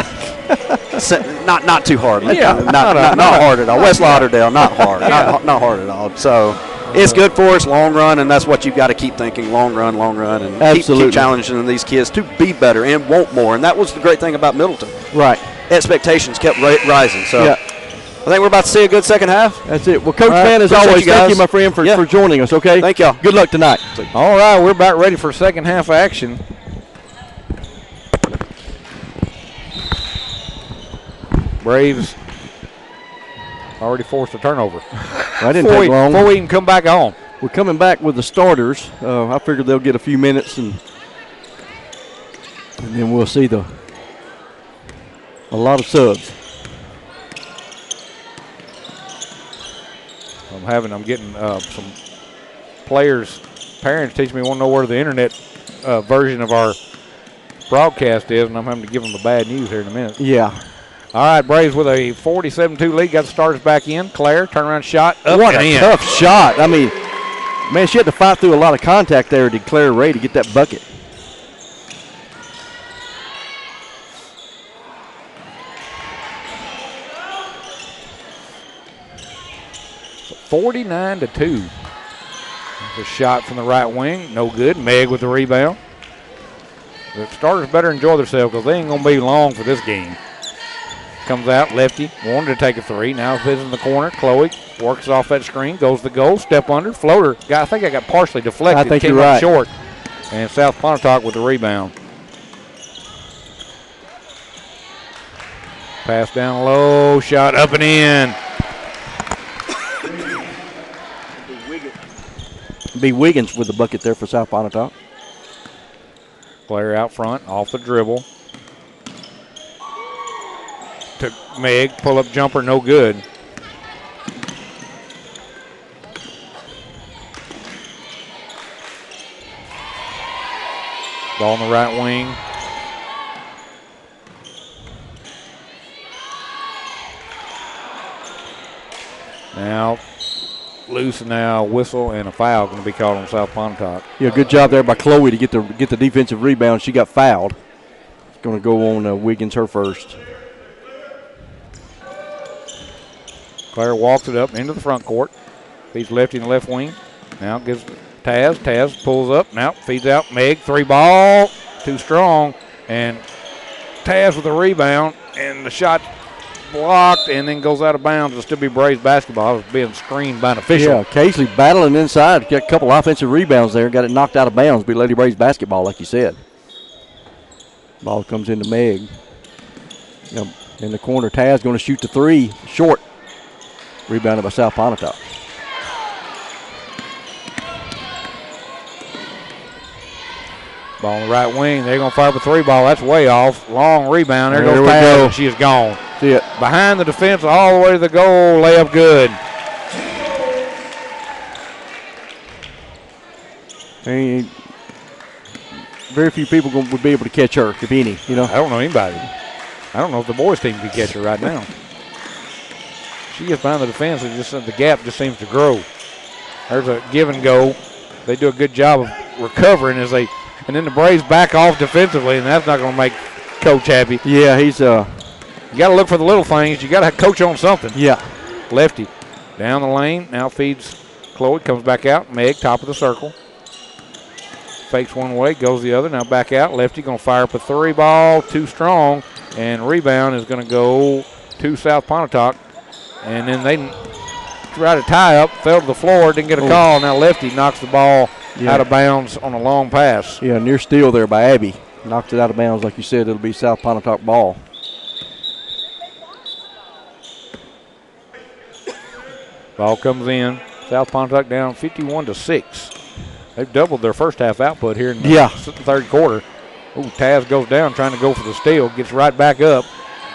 not too hard. Yeah, not hard at all. West Lauderdale, not hard. Not hard at all. So it's good for us long run, and that's what you've got to keep thinking, long run, and keep challenging these kids to be better and want more. And that was the great thing about Middleton. Right. Expectations kept rising. So I think we're about to see a good second half. That's it. Well, Coach Van, as always, thank you, my friend, for joining us, okay? Thank y'all. Good luck tonight. All right, we're about ready for second half action. Braves already forced a turnover. That didn't take long. Before we can come back on. We're coming back with the starters. I figured they'll get a few minutes, and then we'll see a lot of subs. I'm getting some parents teaching me want to know where the internet version of our broadcast is, and I'm having to give them the bad news here in a minute. Yeah. All right, Braves with a 47-2 lead. Got the starters back in. Claire, turnaround shot. What a tough shot. I mean, man, she had to fight through a lot of contact there to Claire Ray to get that bucket. So 49-2. The shot from the right wing. No good. Meg with the rebound. The starters better enjoy themselves because they ain't going to be long for this game. Comes out, lefty, wanted to take a three. Now it's in the corner. Chloe works off that screen, goes to the goal, step under, floater. I think I got partially deflected. I think came you're up right. Short. And South Pontotoc with the rebound. Pass down low, shot up and in. B. Wiggins with the bucket there for South Pontotoc. Player out front, off the dribble. To Meg, pull-up jumper, no good. Ball on the right wing. Now, loose now, whistle, and a foul going to be called on South Pontotoc. Yeah, good job there by Chloe to get the defensive rebound. She got fouled. It's going to go on Wiggins, her first. Claire walks it up into the front court. Feeds lefty in the left wing. Now gives Taz. Taz pulls up. Now feeds out. Meg, three ball. Too strong. And Taz with the rebound. And the shot blocked and then goes out of bounds. It'll still be Braves basketball. It was being screened by an official. Yeah, Casey battling inside. Got a couple offensive rebounds there. Got it knocked out of bounds. Be Lady Braves basketball, like you said. Ball comes into Meg. In the corner, Taz going to shoot the three. Short. Rebounded by South Pontotoc. Ball on the right wing. They're going to fire up a three ball. That's way off. Long rebound. There goes we Taz, go. and she is gone. See it. Behind the defense all the way to the goal. Layup good. And very few people would be able to catch her, if any. I don't know anybody. I don't know if the boys' team can catch her right now. She gets behind the defense, and the gap just seems to grow. There's a give and go. They do a good job of recovering and then the Braves back off defensively, and that's not going to make Coach happy. Yeah, he's You got to look for the little things. You got to coach on something. Yeah. Lefty down the lane. Now feeds Chloe. Comes back out. Meg, top of the circle. Fakes one way, goes the other. Now back out. Lefty going to fire up a three ball. Too strong. And rebound is going to go to South Pontotoc. And then they try to tie up, fell to the floor, didn't get a call. Now lefty knocks the ball out of bounds on a long pass. Yeah, near steal there by Abby. Knocked it out of bounds. Like you said, it'll be South Pontotoc ball. Ball comes in. South Pontotoc down 51-6. They've doubled their first half output here in the third quarter. Taz goes down trying to go for the steal, gets right back up.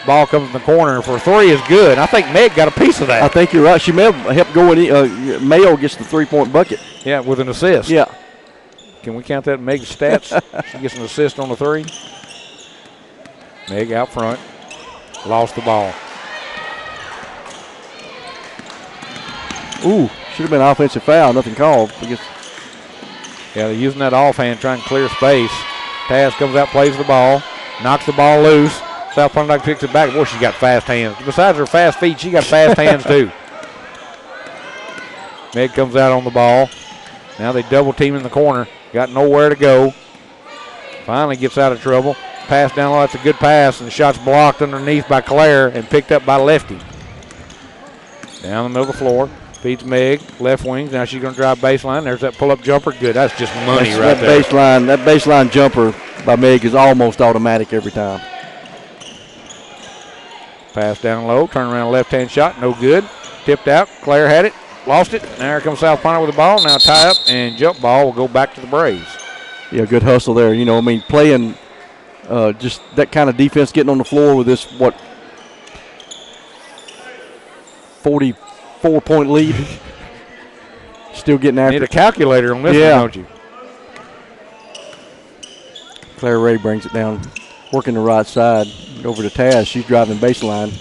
Ball comes in the corner for three is good. I think Meg got a piece of that. I think you're right. She may have helped go in. Mayo gets the three-point bucket. Yeah, with an assist. Yeah. Can we count that in Meg's stats? She gets an assist on the three. Meg out front. Lost the ball. Ooh, should have been an offensive foul. Nothing called. Yeah, they're using that offhand, trying to clear space. Taz comes out, plays the ball, knocks the ball loose. South Pontotoc picks it back. Boy, she's got fast hands. Besides her fast feet, she got fast hands too. Meg comes out on the ball. Now they double team in the corner. Got nowhere to go. Finally gets out of trouble. Pass down low. That's a good pass, and the shot's blocked underneath by Claire and picked up by Lefty. Down the middle of the floor. Feeds Meg, left wing. Now she's going to drive baseline. There's that pull-up jumper. Good. That's just money right there. That baseline jumper by Meg is almost automatic every time. Pass down low. Turn around left-hand shot. No good. Tipped out. Claire had it. Lost it. Now here comes South Pontotoc with the ball. Now tie up and jump ball will go back to the Braves. Yeah, good hustle there. You know, I mean, playing just that kind of defense, getting on the floor with this, 44-point lead. Still getting after it. Need a calculator on this one, don't you? Claire Ray brings it down, working the right side over to Taz. She's driving baseline.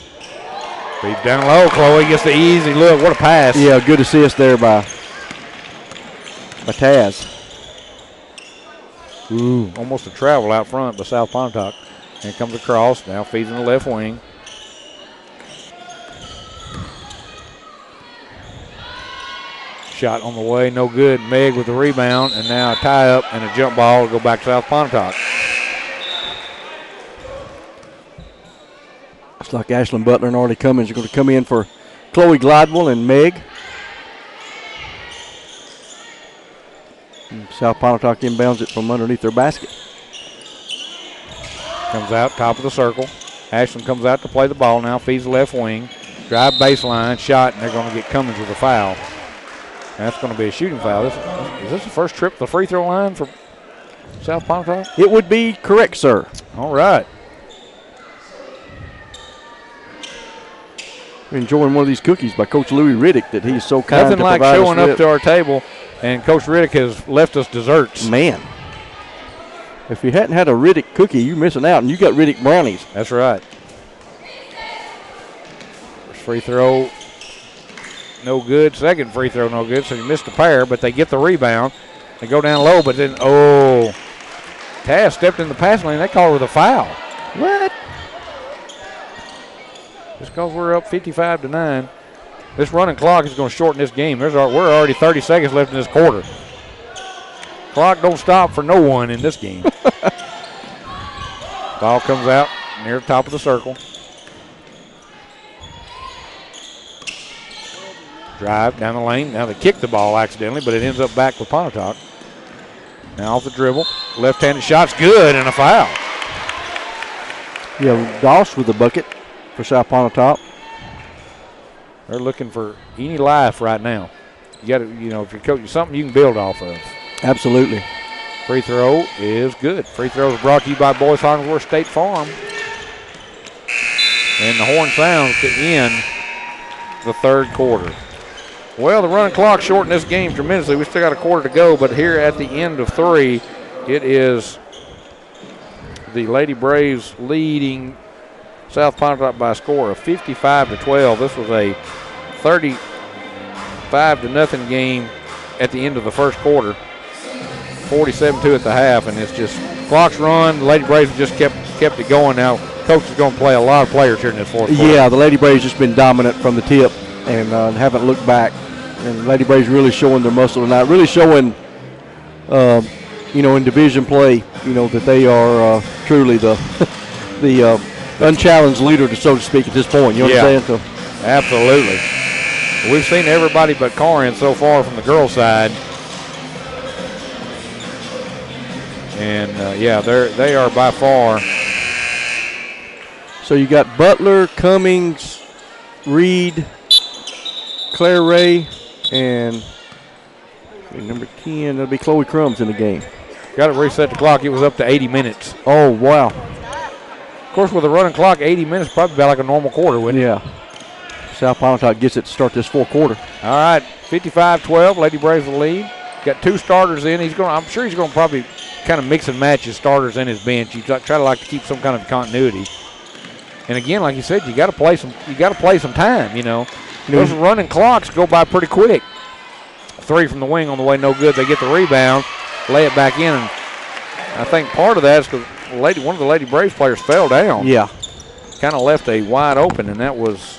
Feeds down low. Chloe gets the easy look. What a pass. Yeah, good assist there by Taz. Ooh, almost a travel out front by South Pontotoc. Here comes across. Now feeds in the left wing. Shot on the way, no good. Meg with the rebound, and now a tie-up and a jump ball to go back to South Pontotoc. Looks like Ashlyn Butler and Artie Cummins are going to come in for Chloe Glidewell and Meg. And South Pontotoc inbounds it from underneath their basket. Comes out, top of the circle. Ashlyn comes out to play the ball now, feeds the left wing. Drive baseline, shot, and they're going to get Cummins with a foul. That's going to be a shooting foul. Is this the first trip to the free throw line for South Pontotoc? It would be correct, sir. All right. We're enjoying one of these cookies by Coach Louis Riddick that he's so kind Nothing to like provide showing us up to our table, and Coach Riddick has left us desserts. Man, if you hadn't had a Riddick cookie, you're missing out, and you got Riddick brownies. That's right. First free throw, no good. Second free throw, no good. So you missed a pair, but they get the rebound. They go down low, but then, Taz stepped in the passing lane. They call her the foul. What? Just because we're up 55-9. This running clock is going to shorten this game. We're already 30 seconds left in this quarter. Clock don't stop for no one in this game. Ball comes out near the top of the circle. Drive down the lane. Now they kick the ball accidentally, but it ends up back with Pontotoc. Now off the dribble. Left-handed shot's good and a foul. Yeah, Doss with the bucket for South Pontotoc. They're looking for any life right now. You got to, if you're coaching something you can build off of. Absolutely. Free throw is good. Free throw is brought to you by Boys Farnsworth State Farm. And the horn sounds to end the third quarter. Well, the running clock shortened this game tremendously. We still got a quarter to go, but here at the end of three, it is the Lady Braves leading South Pontotoc by a score of 55-12. This was a 35-0 game at the end of the first quarter. 47-2 at the half, and it's just clock's run. The Lady Braves just kept it going. Now, coach is going to play a lot of players here in this fourth quarter. Yeah, the Lady Braves just been dominant from the tip and haven't looked back. And the Lady Braves really showing their muscle tonight, really showing, in division play, that they are truly the unchallenged leader, so to speak, at this point. You understand? So. Absolutely. We've seen everybody but Corinth so far from the girls' side. And, they are by far. So you got Butler, Cummings, Reed, Claire Ray, and number 10, that'll be Chloe Crumbs in the game. Got to reset the clock. It was up to 80 minutes. Oh, wow. Of course, with a running clock, 80 minutes probably about like a normal quarter, wouldn't it? Yeah. South Pontotoc gets it to start this fourth quarter. All right, 55-12. Lady Braves the lead. Got two starters in. I'm sure he's going to probably kind of mix and match his starters and his bench. You try to keep some kind of continuity. And again, like you said, you got to play some. You got to play some time. You know, those running clocks go by pretty quick. 3 from the wing on the way, no good. They get the rebound, lay it back in, and I think part of that is because one of the Lady Braves players fell down. Yeah. Kind of left a wide open, and that was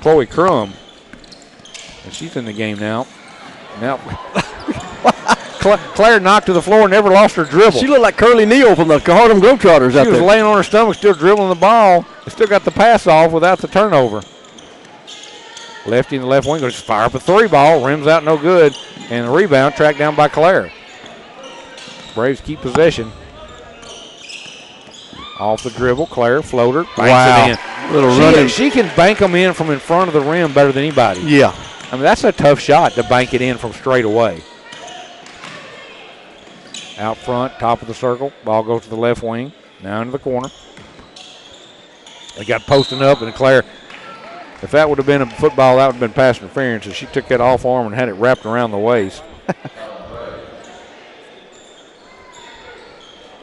Chloe Crum. And she's in the game now. Now, Claire knocked to the floor, never lost her dribble. She looked like Curly Neal from the Harlem Globetrotters out there. She was laying on her stomach, still dribbling the ball. Still got the pass off without the turnover. Lefty in the left wing goes fire up a 3 ball, rims out no good, and the rebound tracked down by Claire. Braves keep possession. Off the dribble, Claire, floater, banks it in. Little running. She can bank them in from in front of the rim better than anybody. Yeah. I mean, that's a tough shot to bank it in from straight away. Out front, top of the circle, ball goes to the left wing, now into the corner. They got posting up, and Claire, if that would have been a football, that would have been pass interference, and she took that off arm and had it wrapped around the waist.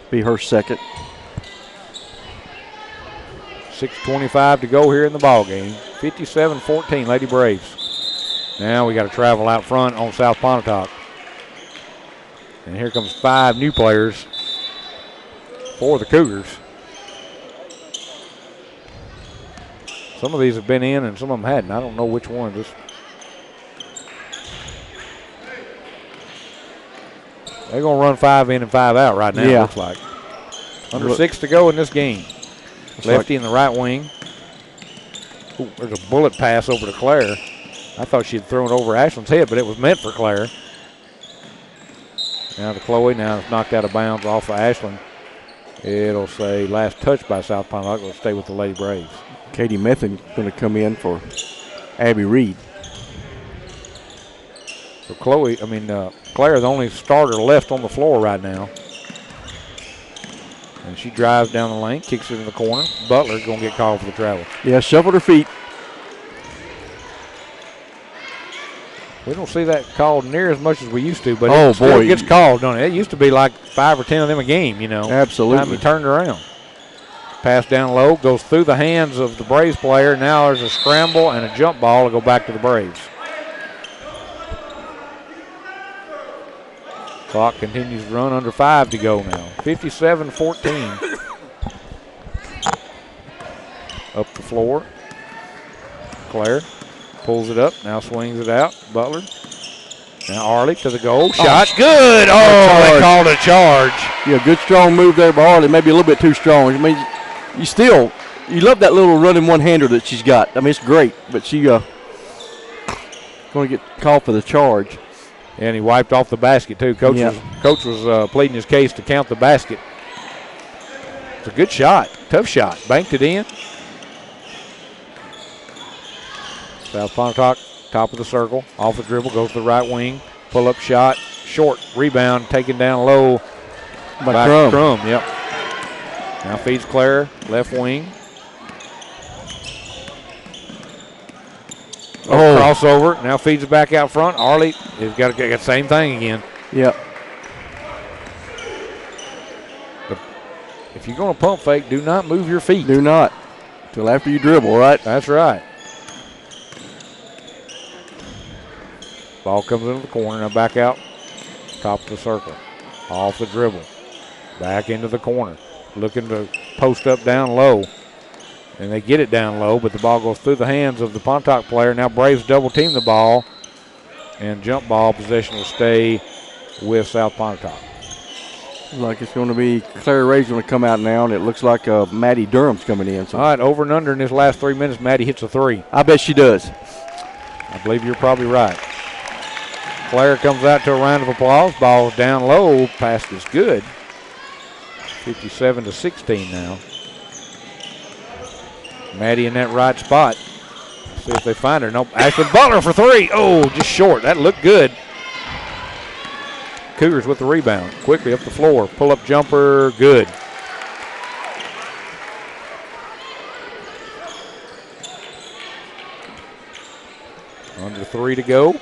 Be her second. 6:25 to go here in the ball game. 57-14, Lady Braves. Now we got to travel out front on South Pontotoc. And here comes 5 new players for the Cougars. Some of these have been in and some of them hadn't. I don't know which one. They're going to run 5 in and 5 out right now, it looks like. Under 6 to go in this game. Lefty in the right wing. Ooh, there's a bullet pass over to Claire. I thought she'd thrown it over Ashland's head, but it was meant for Claire. Now to Chloe. Now it's knocked out of bounds off of Ashland. It'll say last touch by South Pontotoc. It'll stay with the Lady Braves. Katie Method going to come in for Abby Reed. So Claire, the only starter left on the floor right now. And she drives down the lane, kicks it in the corner. Butler's going to get called for the travel. Yeah, shuffled her feet. We don't see that called near as much as we used to, but it still gets called, don't it? It used to be like 5 or 10 of them a game, you know. Absolutely. Time he turned around. Pass down low, goes through the hands of the Braves player. Now there's a scramble and a jump ball to go back to the Braves. Clock continues to run, under 5 to go now. 57-14. Up the floor. Claire pulls it up, now swings it out. Butler. Now Arley to the goal. Shot. Good. Oh, they called a charge. Yeah, good strong move there by Arley. Maybe a little bit too strong. I mean, you love that little running one-hander that she's got. I mean, it's great, but she going to get called for the charge. And he wiped off the basket, too. Coach was pleading his case to count the basket. It's a good shot. Tough shot. Banked it in. South Pontotoc, top of the circle. Off the dribble, goes to the right wing. Pull-up shot. Short rebound, taken down low by Crum. Yep. Now feeds Claire, left wing. Crossover. Now feeds it back out front. Arley has got the same thing again. Yep. If you're going to pump fake, do not move your feet. Do not. Till after you dribble, right? That's right. Ball comes into the corner. Now back out. Top of the circle. Off the dribble. Back into the corner. Looking to post up down low. And they get it down low, but the ball goes through the hands of the Pontotoc player. Now Braves double team the ball, and jump ball possession will stay with South Pontotoc. Looks like it's going to be Claire Ray's going to come out now, and it looks like Maddie Durham's coming in. So. All right, over and under in this last 3 minutes, Maddie hits a 3. I bet she does. I believe you're probably right. Claire comes out to a round of applause. Ball's down low. Pass is good. 57-16 now. Maddie in that right spot. See if they find her. Nope. Ashland Butler for 3. Oh, just short. That looked good. Cougars with the rebound. Quickly up the floor. Pull-up jumper. Good. Under 3 to go.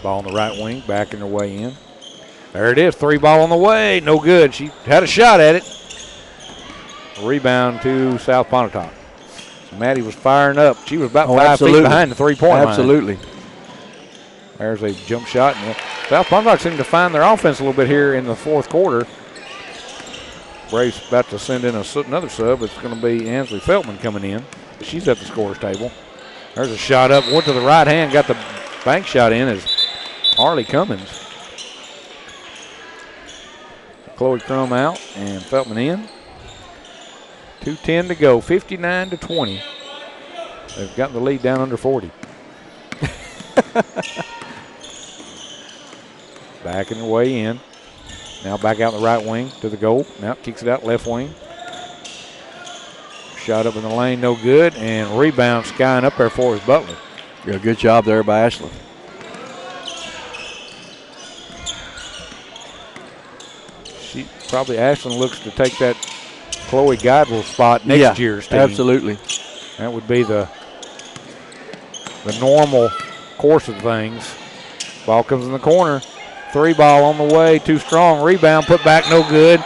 Ball on the right wing. Backing her way in. There it is. 3 ball on the way. No good. She had a shot at it. Rebound to South Pontotoc. So Maddie was firing up. She was about 5 absolutely. feet behind the three-point line. Absolutely. There's a jump shot. And South Pontotoc seemed to find their offense a little bit here in the fourth quarter. Braves about to send in another sub. It's going to be Ansley Feltman coming in. She's at the scorer's table. There's a shot up, went to the right hand, got the bank shot in as Harley Cummins. Chloe Crum out and Feltman in. 2:10 to go, 59-20. They've gotten the lead down under 40. Backing the way in. Now back out the right wing to the goal. Now kicks it out left wing. Shot up in the lane, no good, and rebound skying up there for his Butler. Yeah, good job there by Ashley. Ashlyn looks to take that Chloe Godwell spot next year's team. Absolutely. That would be the normal course of things. Ball comes in the corner. Three ball on the way, too strong. Rebound, put back, no good.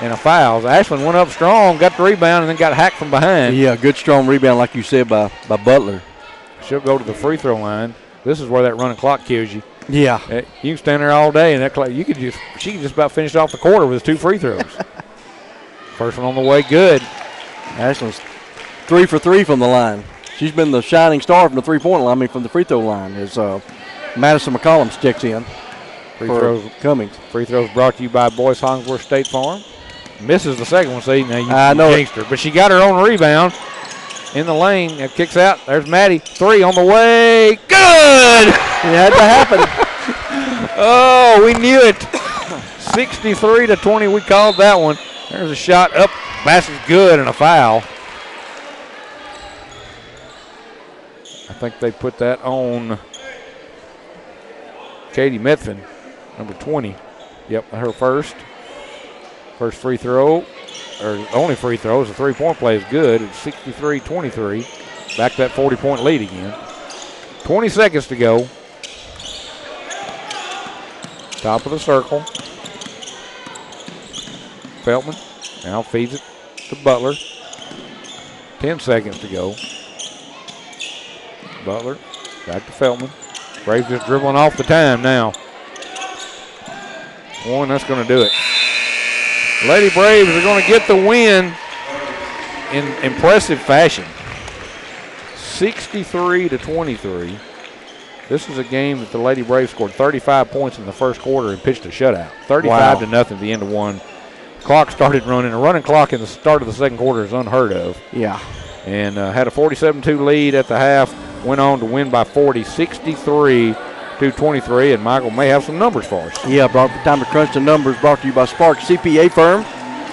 And a foul. Ashlyn went up strong, got the rebound, and then got hacked from behind. Yeah, good strong rebound, like you said, by Butler. She'll go to the free throw line. This is where that running clock kills you. Yeah. You can stand there all day, and that clock, she could just about finish off the quarter with 2 free throws. First one on the way, good. Ashlyn's 3 for 3 from the line. She's been the shining star from the three-point line, from the free throw line, as Madison McCollum checks in. Free throws Cummings. Free throws brought to you by Boyce Hollingsworth State Farm. Misses the second one, see, now you jinxed her. But she got her own rebound in the lane. It kicks out. There's Maddie. 3 on the way. Good! It had to happen. Oh, we knew it. 63-20, we called that one. There's a shot up. Basket's good and a foul. I think they put that on Katie Methvin, number 20. Yep, her first. First free throw, or only free throw, is a three-point play is good. It's 63-23. Back to that 40-point lead again. 20 seconds to go. Top of the circle. Feltman now feeds it to Butler. 10 seconds to go. Butler back to Feltman. Braves just dribbling off the time now. One, that's going to do it. Lady Braves are going to get the win in impressive fashion. 63-23. This is a game that the Lady Braves scored 35 points in the first quarter and pitched a shutout. 35-0 at the end of one. Clock started running. A running clock in the start of the second quarter is unheard of. Yeah. And had a 47-2 lead at the half. Went on to win by 40, 63-23. And Michael may have some numbers for us. Yeah, time to crunch the numbers. Brought to you by Spark CPA Firm.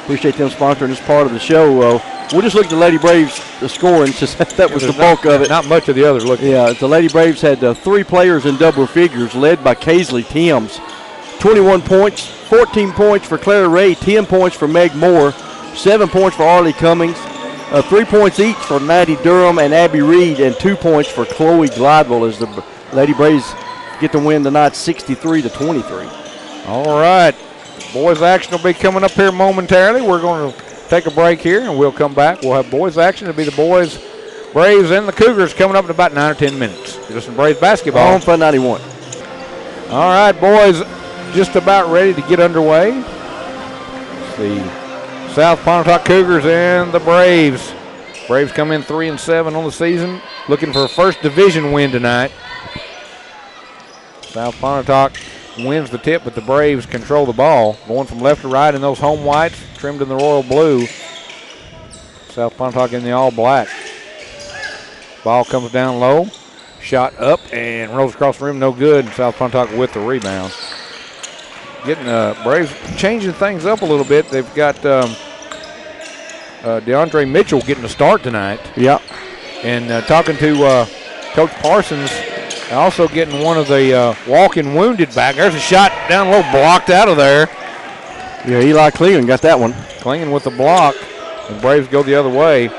Appreciate them sponsoring this part of the show. We'll just look at the Lady Braves scoring. Just that was the bulk of it. Not much of the other look. Yeah, the Lady Braves had 3 players in double figures, led by Kaisley Timms. 21 points, 14 points for Clara Ray, 10 points for Meg Moore, 7 points for Arlie Cummings, 3 points each for Maddie Durham and Abby Reed, and 2 points for Chloe Glidewell as the Lady Braves get the win tonight, 63-23. All right. Boys action will be coming up here momentarily. We're going to take a break here, and we'll come back. We'll have boys action. It'll be the boys, Braves, and the Cougars coming up in about 9 or 10 minutes. Just some Braves basketball. On Fun 91. All right, boys, just about ready to get underway. It's the South Pontotoc Cougars and the Braves. Braves come in 3-7 on the season, looking for a first division win tonight. South Pontotoc wins the tip, but the Braves control the ball. Going from left to right in those home whites, trimmed in the royal blue. South Pontotoc in the all black. Ball comes down low. Shot up and rolls across the rim, no good. South Pontotoc with the rebound. Getting Braves changing things up a little bit. They've got DeAndre Mitchell getting a start tonight. Yeah. And talking to Coach Parsons, also getting one of the walking wounded back. There's a shot down low, blocked out of there. Yeah, Eli Cleveland got that one. Clinging with the block. And Braves go the other way.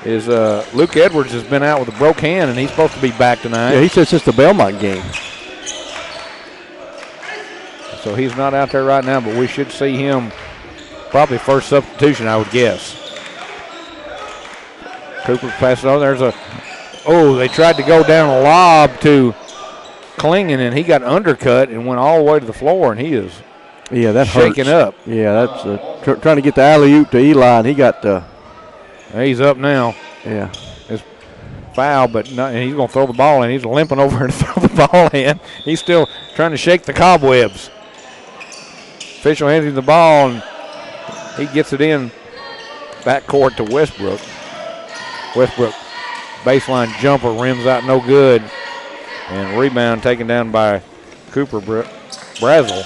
Is Luke Edwards has been out with a broke hand, and he's supposed to be back tonight. Yeah, he said since the Belmont game. So he's not out there right now, but we should see him probably first substitution, I would guess. Cooper passes on. They tried to go down a lob to Klingen, and he got undercut and went all the way to the floor, and he is shaking hurts. up. Yeah, that's trying to get the alley-oop to Eli, and he got he's up now. Yeah. It's foul, but and he's going to throw the ball in. He's limping over to throw the ball in. He's still trying to shake the cobwebs. Official hands him the ball, and he gets it in backcourt to Westbrook. Westbrook, baseline jumper, rims out no good. And rebound taken down by Cooper Brazel.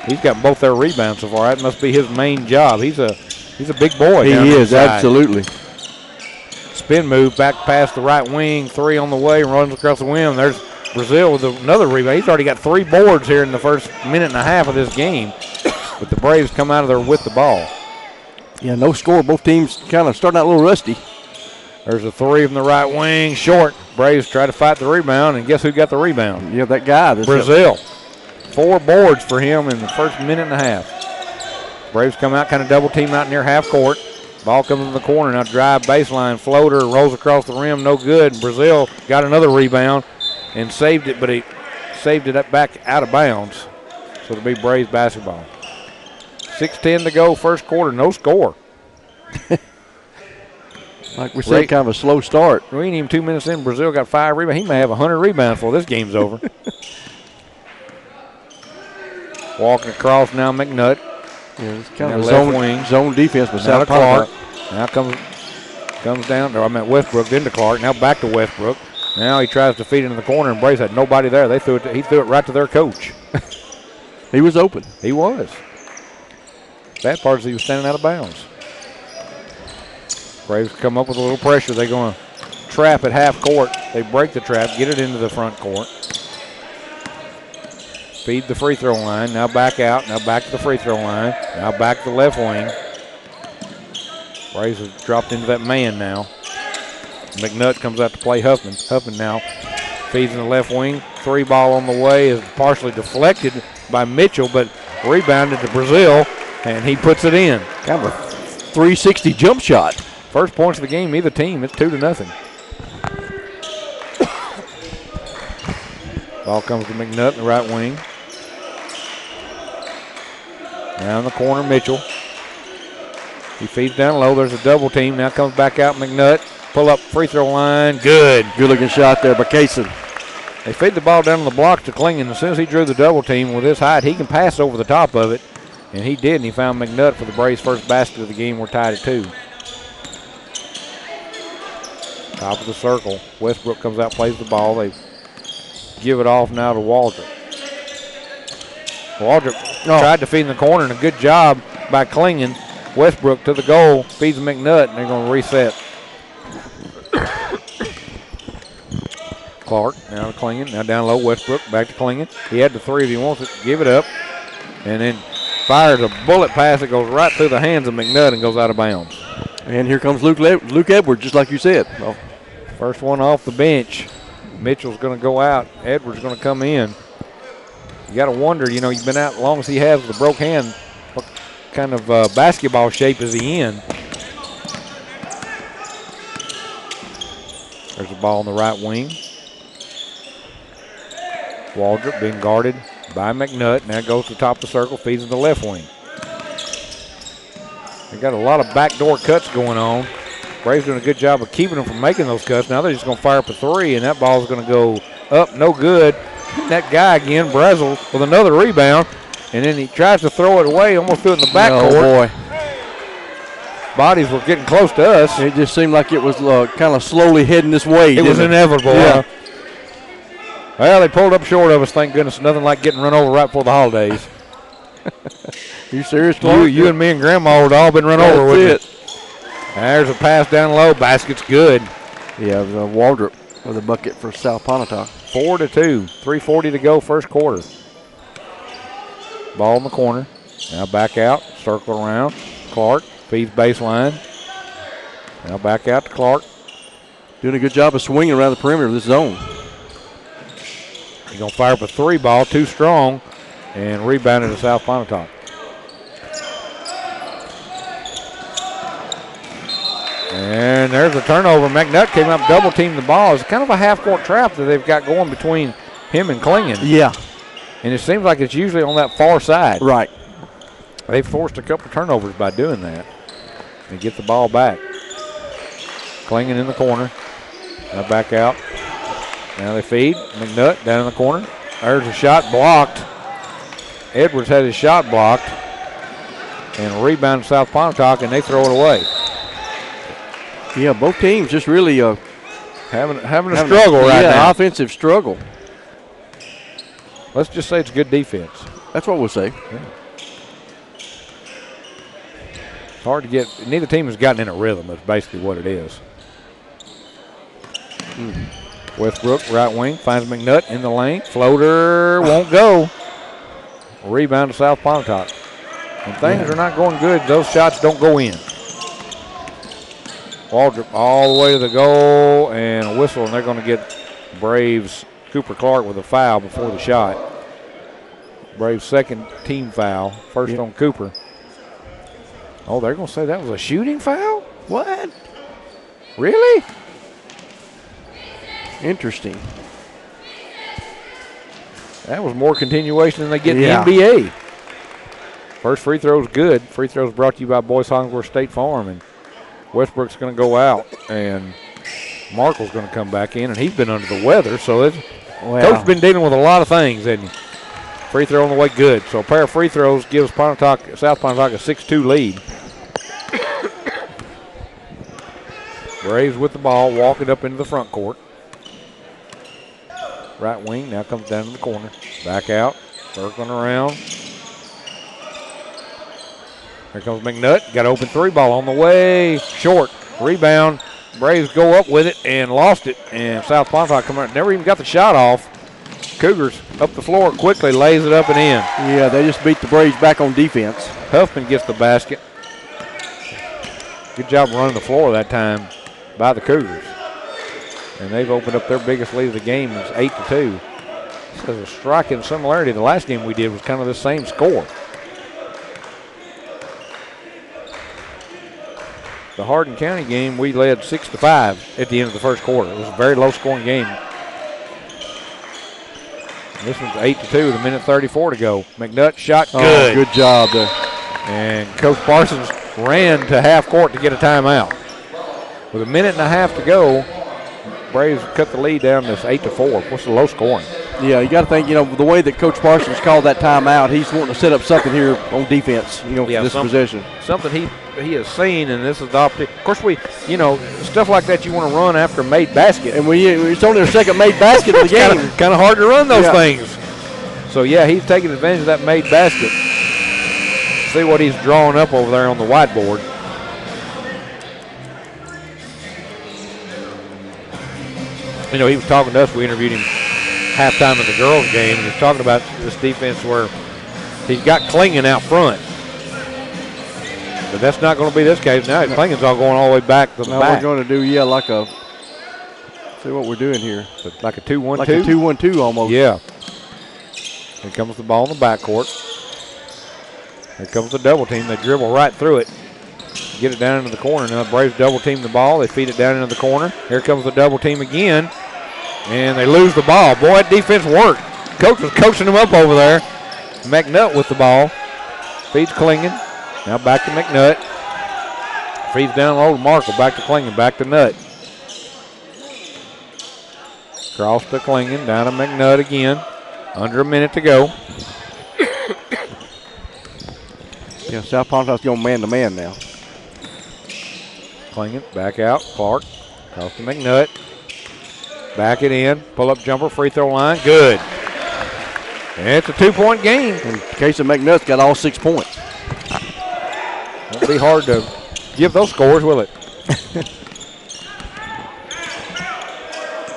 He's got both their rebounds so far. That must be his main job. He's a big boy. He is, absolutely. Spin move back past the right wing. 3 on the way, runs across the rim. There's Brazil with another rebound. He's already got 3 boards here in the first minute and a half of this game. But the Braves come out of there with the ball. Yeah, no score. Both teams kind of starting out a little rusty. There's a 3 from the right wing, short. Braves try to fight the rebound, and guess who got the rebound? Yeah, that guy. Brazil. 4 boards for him in the first minute and a half. Braves come out, kind of double team out near half court. Ball comes in the corner, now drive baseline, floater, rolls across the rim, no good. Brazil got another rebound and saved it, but he saved it back out of bounds. So it'll be Braves basketball. 6:10 to go, first quarter, no score. Like we said, kind of a slow start. We ain't even 2 minutes in. Brazil got 5 rebounds. He may have 100 rebounds before this game's over. Walking across now, McNutt. Yeah, it's kind of a zone defense, but South Clark. Now comes down. I meant Westbrook, then to Clark. Now back to Westbrook. Now he tries to feed into the corner, and Braves had nobody there. He threw it right to their coach. He was open. He was. Bad part is he was standing out of bounds. Braves come up with a little pressure. They're going to trap at half court. They break the trap, get it into the front court. Feed the free throw line. Now back out. Now back to the free throw line. Now back to the left wing. Braves have dropped into that man now. McNutt comes out to play Huffman. Huffman now feeds in the left wing. 3 ball on the way is partially deflected by Mitchell, but rebounded to Brazil, and he puts it in. Kind of a 360 jump shot. First points of the game, either team. It's 2-0. Ball comes to McNutt in the right wing. Now in the corner, Mitchell. He feeds down low. There's a double team. Now comes back out McNutt. Pull up free throw line. Good. Good looking shot there by Kaysen. They feed the ball down on the block to Klingen. As soon as he drew the double team with his height, he can pass over the top of it. And he did, and he found McNutt for the Braves' first basket of the game. We're tied at 2. Top of the circle. Westbrook comes out, plays the ball. They give it off now to Waldrop. Waldrop tried to feed in the corner, and a good job by Klingen. Westbrook to the goal, feeds McNutt, and they're going to reset. Clark now to Klingen, now down low. Westbrook back to Klingen. He had the 3 if he wants it. Give it up, and then fires a bullet pass that goes right through the hands of McNutt and goes out of bounds. And here comes Luke Edwards, just like you said. Well, first one off the bench. Mitchell's going to go out. Edwards going to come in. You got to wonder, you've been out as long as he has with a broke hand, what kind of basketball shape is he in? There's a ball on the right wing. Waldrop being guarded by McNutt. Now goes to the top of the circle, feeds in the left wing. They got a lot of backdoor cuts going on. Braves doing a good job of keeping them from making those cuts. Now they're just going to fire up a 3, and that ball is going to go up, no good. And that guy again, Brazel, with another rebound, and then he tries to throw it away, almost threw it in the backcourt. Oh, boy. Bodies were getting close to us. It just seemed like it was kind of slowly heading this way. It was inevitable. Yeah. Well, they pulled up short of us, thank goodness. Nothing like getting run over right before the holidays. You serious, Clark? You and me and Grandma would all been run over with it. There's a pass down low. Basket's good. Yeah, it was Waldrop with a bucket for South Pontotoc. 4-2. 3:40 to go, first quarter. Ball in the corner. Now back out. Circle around. Clark feeds baseline. Now back out to Clark. Doing a good job of swinging around the perimeter of this zone. He's going to fire up a 3 ball, too strong, and rebounded to South Pontotoc. And there's a turnover. McNutt came up, double-teamed the ball. It's kind of a half-court trap that they've got going between him and Klingen. Yeah. And it seems like it's usually on that far side. Right. They've forced a couple turnovers by doing that. They get the ball back. Klingen in the corner. Now back out. Now they feed. McNutt down in the corner. There's a shot blocked. Edwards had his shot blocked. And a rebound to South Pontotoc, and they throw it away. Yeah, both teams just really having a struggle right now. Yeah, offensive struggle. Let's just say it's good defense. That's what we'll say. Yeah. It's hard to get. Neither team has gotten in a rhythm. That's basically what it is. Westbrook, right wing, finds McNutt in the lane. Floater won't go. Rebound to South Pontotoc. When things are not going good, those shots don't go in. Waldrop all the way to the goal and a whistle, and they're going to get Braves Cooper Clark with a foul before the shot. Braves second team foul, first on Cooper. Oh, they're going to say that was a shooting foul? What? Really? Interesting. That was more continuation than they get in the NBA. First free throw is good. Free throws brought to you by Boyce Hollingsworth State Farm. And Westbrook's going to go out, and Markle's going to come back in, and he's been under the weather. So Coach's been dealing with a lot of things, hasn't he? Free throw on the way, good. So a pair of free throws gives South Pontotoc a 6-2 lead. Braves with the ball, walking up into the front court. Right wing now comes down to the corner. Back out, circling around. Here comes McNutt. Got an open three ball on the way. Short. Rebound. Braves go up with it and lost it. And South Pontotoc come out. Never even got the shot off. Cougars up the floor quickly. Lays it up and in. Yeah, they just beat the Braves back on defense. Huffman gets the basket. Good job running the floor that time by the Cougars. And they've opened up their biggest lead of the game. It's 8-2. This is a striking similarity. The last game we did was kind of the same score. The Hardin County game, we led 6-5 at the end of the first quarter. It was a very low-scoring game. And this one's 8-2 with a minute 34 to go. McNutt shot good. Good job there. And Coach Parsons ran to half court to get a timeout. With a minute and a half to go, Braves cut the lead down to 8-4. What's the low scoring? Yeah, you got to think, the way that Coach Parsons called that timeout, he's wanting to set up something here on defense, for this possession. Something he has seen, and this is the opportunity. Of course, stuff like that you want to run after a made basket. And it's only their second made basket of the game. Kind of hard to run those things. So, he's taking advantage of that made basket. See what he's drawing up over there on the whiteboard. He was talking to us. We interviewed him halftime of the girls' game, and he's talking about this defense where he's got Klingen out front. But that's not going to be this case. Now Klingen's all going all the way back to the back. Now we're going to do, see what we're doing here. Like a 2-1-2? Like a 2-1-2 almost. Yeah. Here comes the ball in the backcourt. Here comes the double team. They dribble right through it. Get it down into the corner. Now the Braves double team the ball. They feed it down into the corner. Here comes the double team again. And they lose the ball. Boy, that defense worked. Coach was coaching them up over there. McNutt with the ball. Feeds Klingen. Now back to McNutt. Feeds down low to Markle. Back to Klingen. Back to Nutt. Cross to Klingen. Down to McNutt again. Under a minute to go. South Pontotoc's going man-to-man now. Klingen back out. Clark. Cross to McNutt. Back it in. Pull-up jumper. Free throw line. Good. And it's a 2-point game. In case of McNutt's got all 6 points. Won't be hard to give those scores, will it?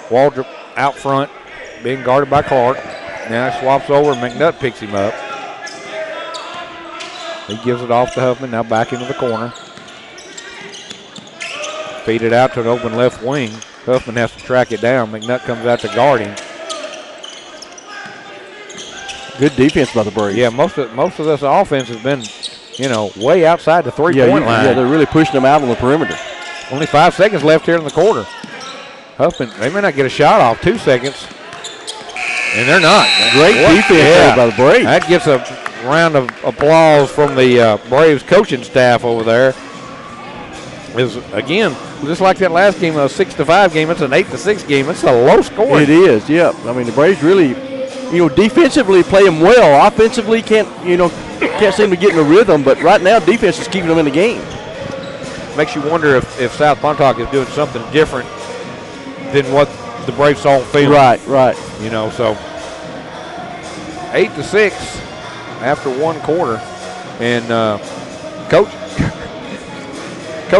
Waldrop out front, being guarded by Clark. Now he swaps over. McNutt picks him up. He gives it off to Huffman. Now back into the corner. Feed it out to an open left wing. Huffman has to track it down. McNutt comes out to guard him. Good defense by the Braves. Yeah, most of this offense has been, way outside the three-point line. Yeah, they're really pushing them out on the perimeter. Only 5 seconds left here in the quarter. Huffman, they may not get a shot off. 2 seconds. And they're not. Great defense there by the Braves. That gets a round of applause from the Braves coaching staff over there. Is again, just like that last game, a 6-5 game, it's an 8-6 game. It's a low score. It is, yeah. I mean, the Braves really, defensively play them well. Offensively, can't seem to get in a rhythm. But right now, defense is keeping them in the game. Makes you wonder if South Pontotoc is doing something different than what the Braves saw on field. Right. So 8-6 after 1 quarter, and Coach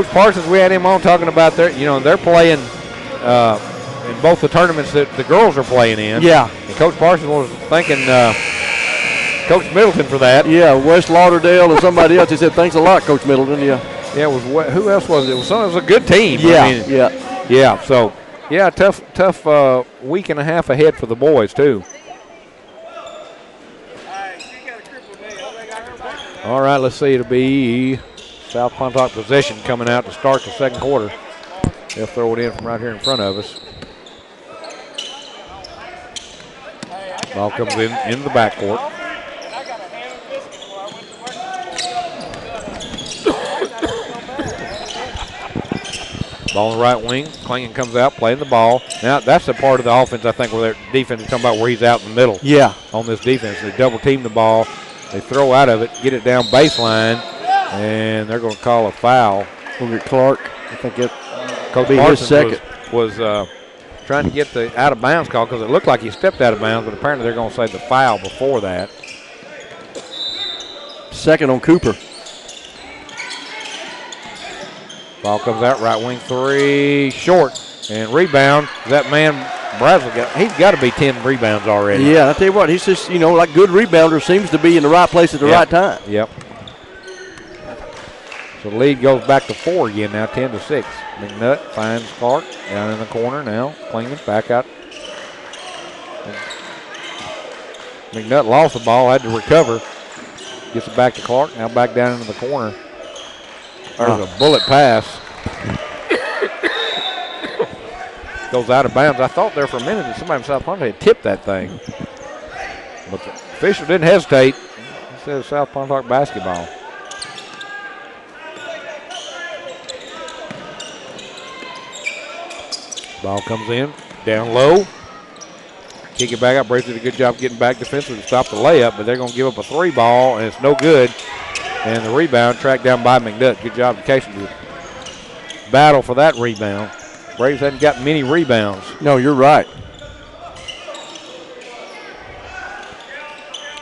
Parsons, we had him on talking about they're playing in both the tournaments that the girls are playing in. Yeah. And Coach Parsons was thanking Coach Middleton for that. Yeah, West Lauderdale and somebody else. He said, "Thanks a lot, Coach Middleton." Yeah. Yeah, it was who else was it? It was a good team. Yeah. Yeah. So, yeah, tough week and a half ahead for the boys too. All right, let's see. It'll be South Pontotoc possession coming out to start the second quarter. They'll throw it in from right here in front of us. Ball comes in the backcourt. Ball on the right wing. Klingon comes out, playing the ball. Now, that's the part of the offense, I think, where their defense is talking about where he's out in the middle. Yeah. On this defense. They double team the ball. They throw out of it, get it down baseline, and they're going to call a foul. Over at Clark. I think it Coach be his second. was trying to get the out of bounds call because it looked like he stepped out of bounds, but apparently they're going to say the foul before that. Second on Cooper. Ball comes out, right wing three, short, and rebound. That man, Brazel, he's got to be 10 rebounds already. Yeah, I tell you what, he's just, like good rebounder, seems to be in the right place at the right time. Yep. So the lead goes back to 4 again now, 10-6. McNutt finds Clark down in the corner now. Klingon back out. McNutt lost the ball, had to recover. Gets it back to Clark, now back down into the corner. There's a bullet pass. Goes out of bounds. I thought there for a minute that somebody from South Pontotoc had tipped that thing. But the official didn't hesitate. He says South Pontotoc basketball. Ball comes in, down low. Kick it back up. Braves did a good job getting back defensively to stop the layup, but they're going to give up a 3 ball, and it's no good. And the rebound tracked down by McNutt. Good job of catching the battle for that rebound. Braves hadn't got many rebounds. No, you're right.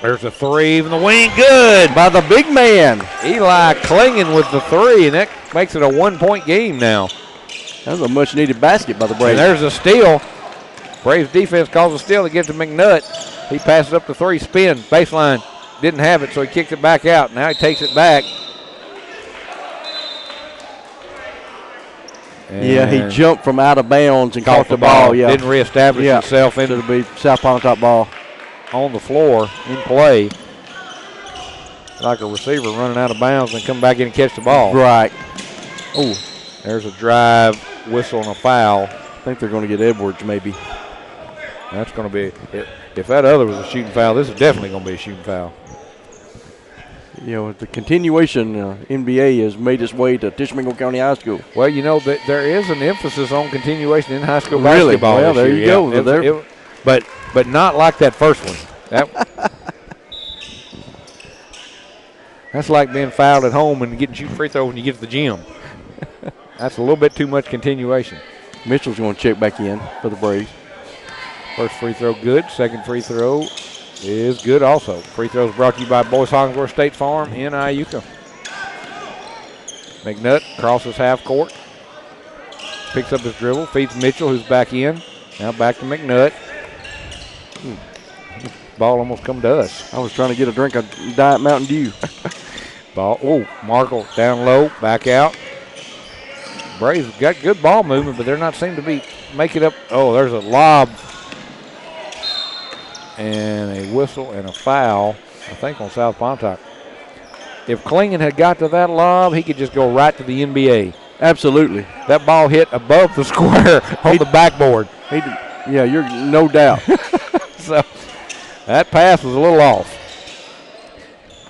There's a 3, even the wing, good. By the big man. Eli Klingon with the 3, and that makes it a 1-point game now. That was a much-needed basket by the Braves. And there's a steal. Braves defense calls a steal to get to McNutt. He passes up the 3, spin, baseline. Didn't have it, so he kicked it back out. Now he takes it back. Yeah, he jumped from out of bounds and caught the ball. Yeah, didn't reestablish himself. It'll be South Pontotoc ball on the floor in play, like a receiver running out of bounds and come back in and catch the ball. Right. Oh, there's a drive, whistle, and a foul. I think they're going to get Edwards maybe. That's going to be if that other was a shooting foul, this is definitely going to be a shooting foul. The continuation NBA has made its way to Tishomingo County High School. Well, there is an emphasis on continuation in high school basketball. Well, there you go. But not like that first one. That's like being fouled at home and getting shooting free throw when you get to the gym. That's a little bit too much continuation. Mitchell's going to check back in for the Braves. First free throw good. Second free throw is good also. Free throws brought to you by Boyce Hollingsworth State Farm in Iuka. McNutt crosses half court. Picks up his dribble. Feeds Mitchell, who's back in. Now back to McNutt. Ball almost come to us. I was trying to get a drink of Diet Mountain Dew. Ball. Oh, Markle down low. Back out. Braves got good ball movement, but they're not seem to be making up. Oh, there's a lob. And a whistle and a foul, I think, on South Pontotoc. If Klingon had got to that lob, he could just go right to the NBA. Absolutely. That ball hit above the square on the backboard. Yeah, you're no doubt. So that pass was a little off.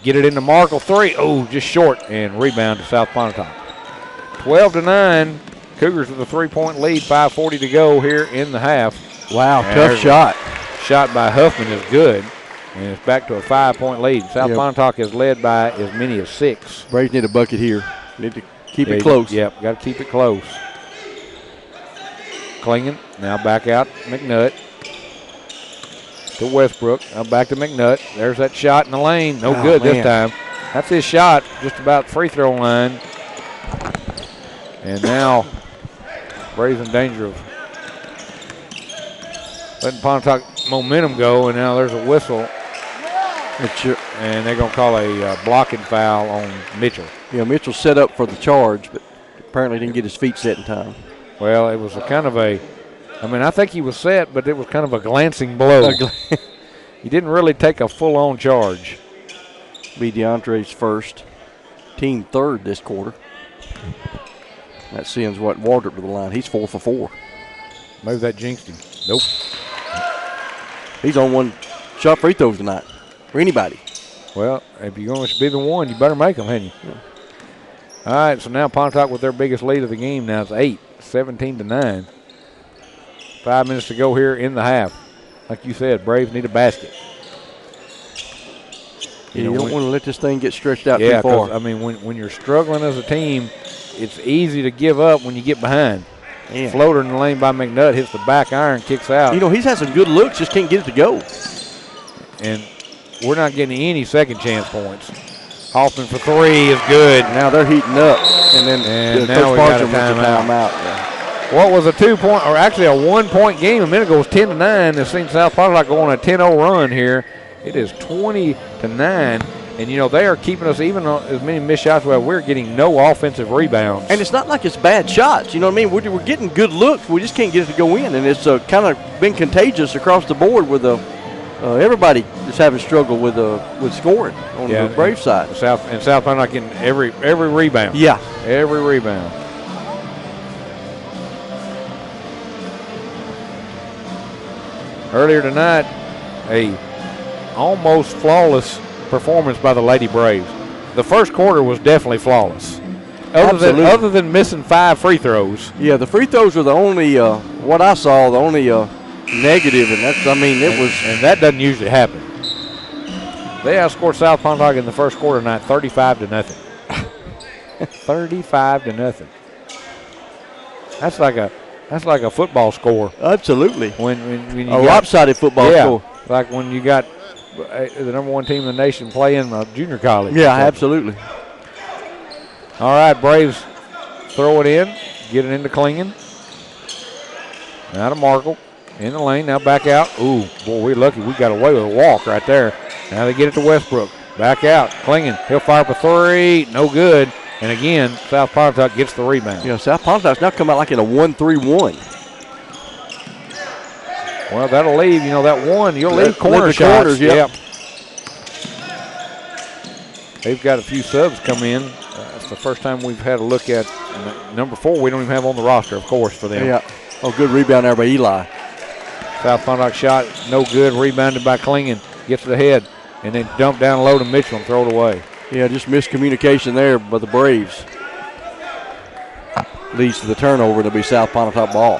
Get it into Markle, 3. Oh, just short, and rebound to South Pontotoc. 12-9. Cougars with a 3-point lead, 5:40 to go here in the half. Wow, And tough shot. Shot by Huffman is good, and it's back to a 5-point lead. South Pontotoc is led by as many as 6. Braves need a bucket here. Need to keep it close. Yep, got to keep it close. Klingen now back out, McNutt to Westbrook. Now back to McNutt. There's that shot in the lane. No good this time. That's his shot, just about free throw line. And now Braves in danger of letting Pontotoc momentum go, and now there's a whistle. And they're going to call a blocking foul on Mitchell. Yeah, Mitchell set up for the charge, but apparently didn't get his feet set in time. Well, it was I think he was set, but it was kind of a glancing blow. He didn't really take a full-on charge. Be DeAndre's first, team third this quarter. That sends Waldrop to the line. He's 4 for 4. Maybe that jinxed him. Nope. He's on one shot free throws tonight for anybody. Well, if you're going to be the one, you better make them, hadn't you? Yeah. All right, so now Pontotoc with their biggest lead of the game now is 8, 17-9. 5 minutes to go here in the half. Like you said, Braves need a basket. You don't want to let this thing get stretched out too far. Yeah, I mean, when you're struggling as a team, it's easy to give up when you get behind. Yeah. Floater in the lane by McNutt, hits the back iron, kicks out. He's had some good looks, just can't get it to go. And we're not getting any second chance points. Hoffman for 3 is good. Now they're heating up. And now we got a timeout. Yeah. What was a 2-point, or actually a 1-point game a minute ago, was 10-9. They've seen South Pontotoc go on a 10-0 run here. It is 20-9. And, they are keeping us, even as many missed shots, where we're getting no offensive rebounds. And it's not like it's bad shots. You know what I mean? We're getting good looks. We just can't get it to go in. And it's kind of been contagious across the board with everybody is having struggle with scoring on the Brave side. South Pontotoc getting every rebound. Yeah. Every rebound. Earlier tonight, a almost flawless performance by the Lady Braves. The first quarter was definitely flawless. Other than missing 5 free throws. Yeah, the free throws were the only, what I saw, the only negative, and it was. And that doesn't usually happen. They outscored South Pontotoc in the first quarter tonight 35-0. 35-0. That's like a football score. Absolutely. When you got lopsided football score. Like when you got the number 1 team in the nation playing junior college. Yeah, absolutely. All right, Braves throw it in, get it into Klingen. Now to Markle in the lane, now back out. Ooh, boy, we're lucky. We got away with a walk right there. Now they get it to Westbrook. Back out, Klingen. He'll fire up a 3. No good. And again, South Pontotoc gets the rebound. Yeah, South Pontotoc's now come out like in a 1-3-1. Well, that'll leave, that one. You'll leave corner shots. Corners, yep. They've got a few subs come in. It's the first time we've had a look at number 4. We don't even have on the roster, of course, for them. Yeah. Oh, good rebound there by Eli. South Pontotoc shot, no good. Rebounded by Klingen. Gets it ahead, and then dumped down low to Mitchell and throw it away. Yeah, just miscommunication there by the Braves. Leads to the turnover. It'll be South Pontotoc ball.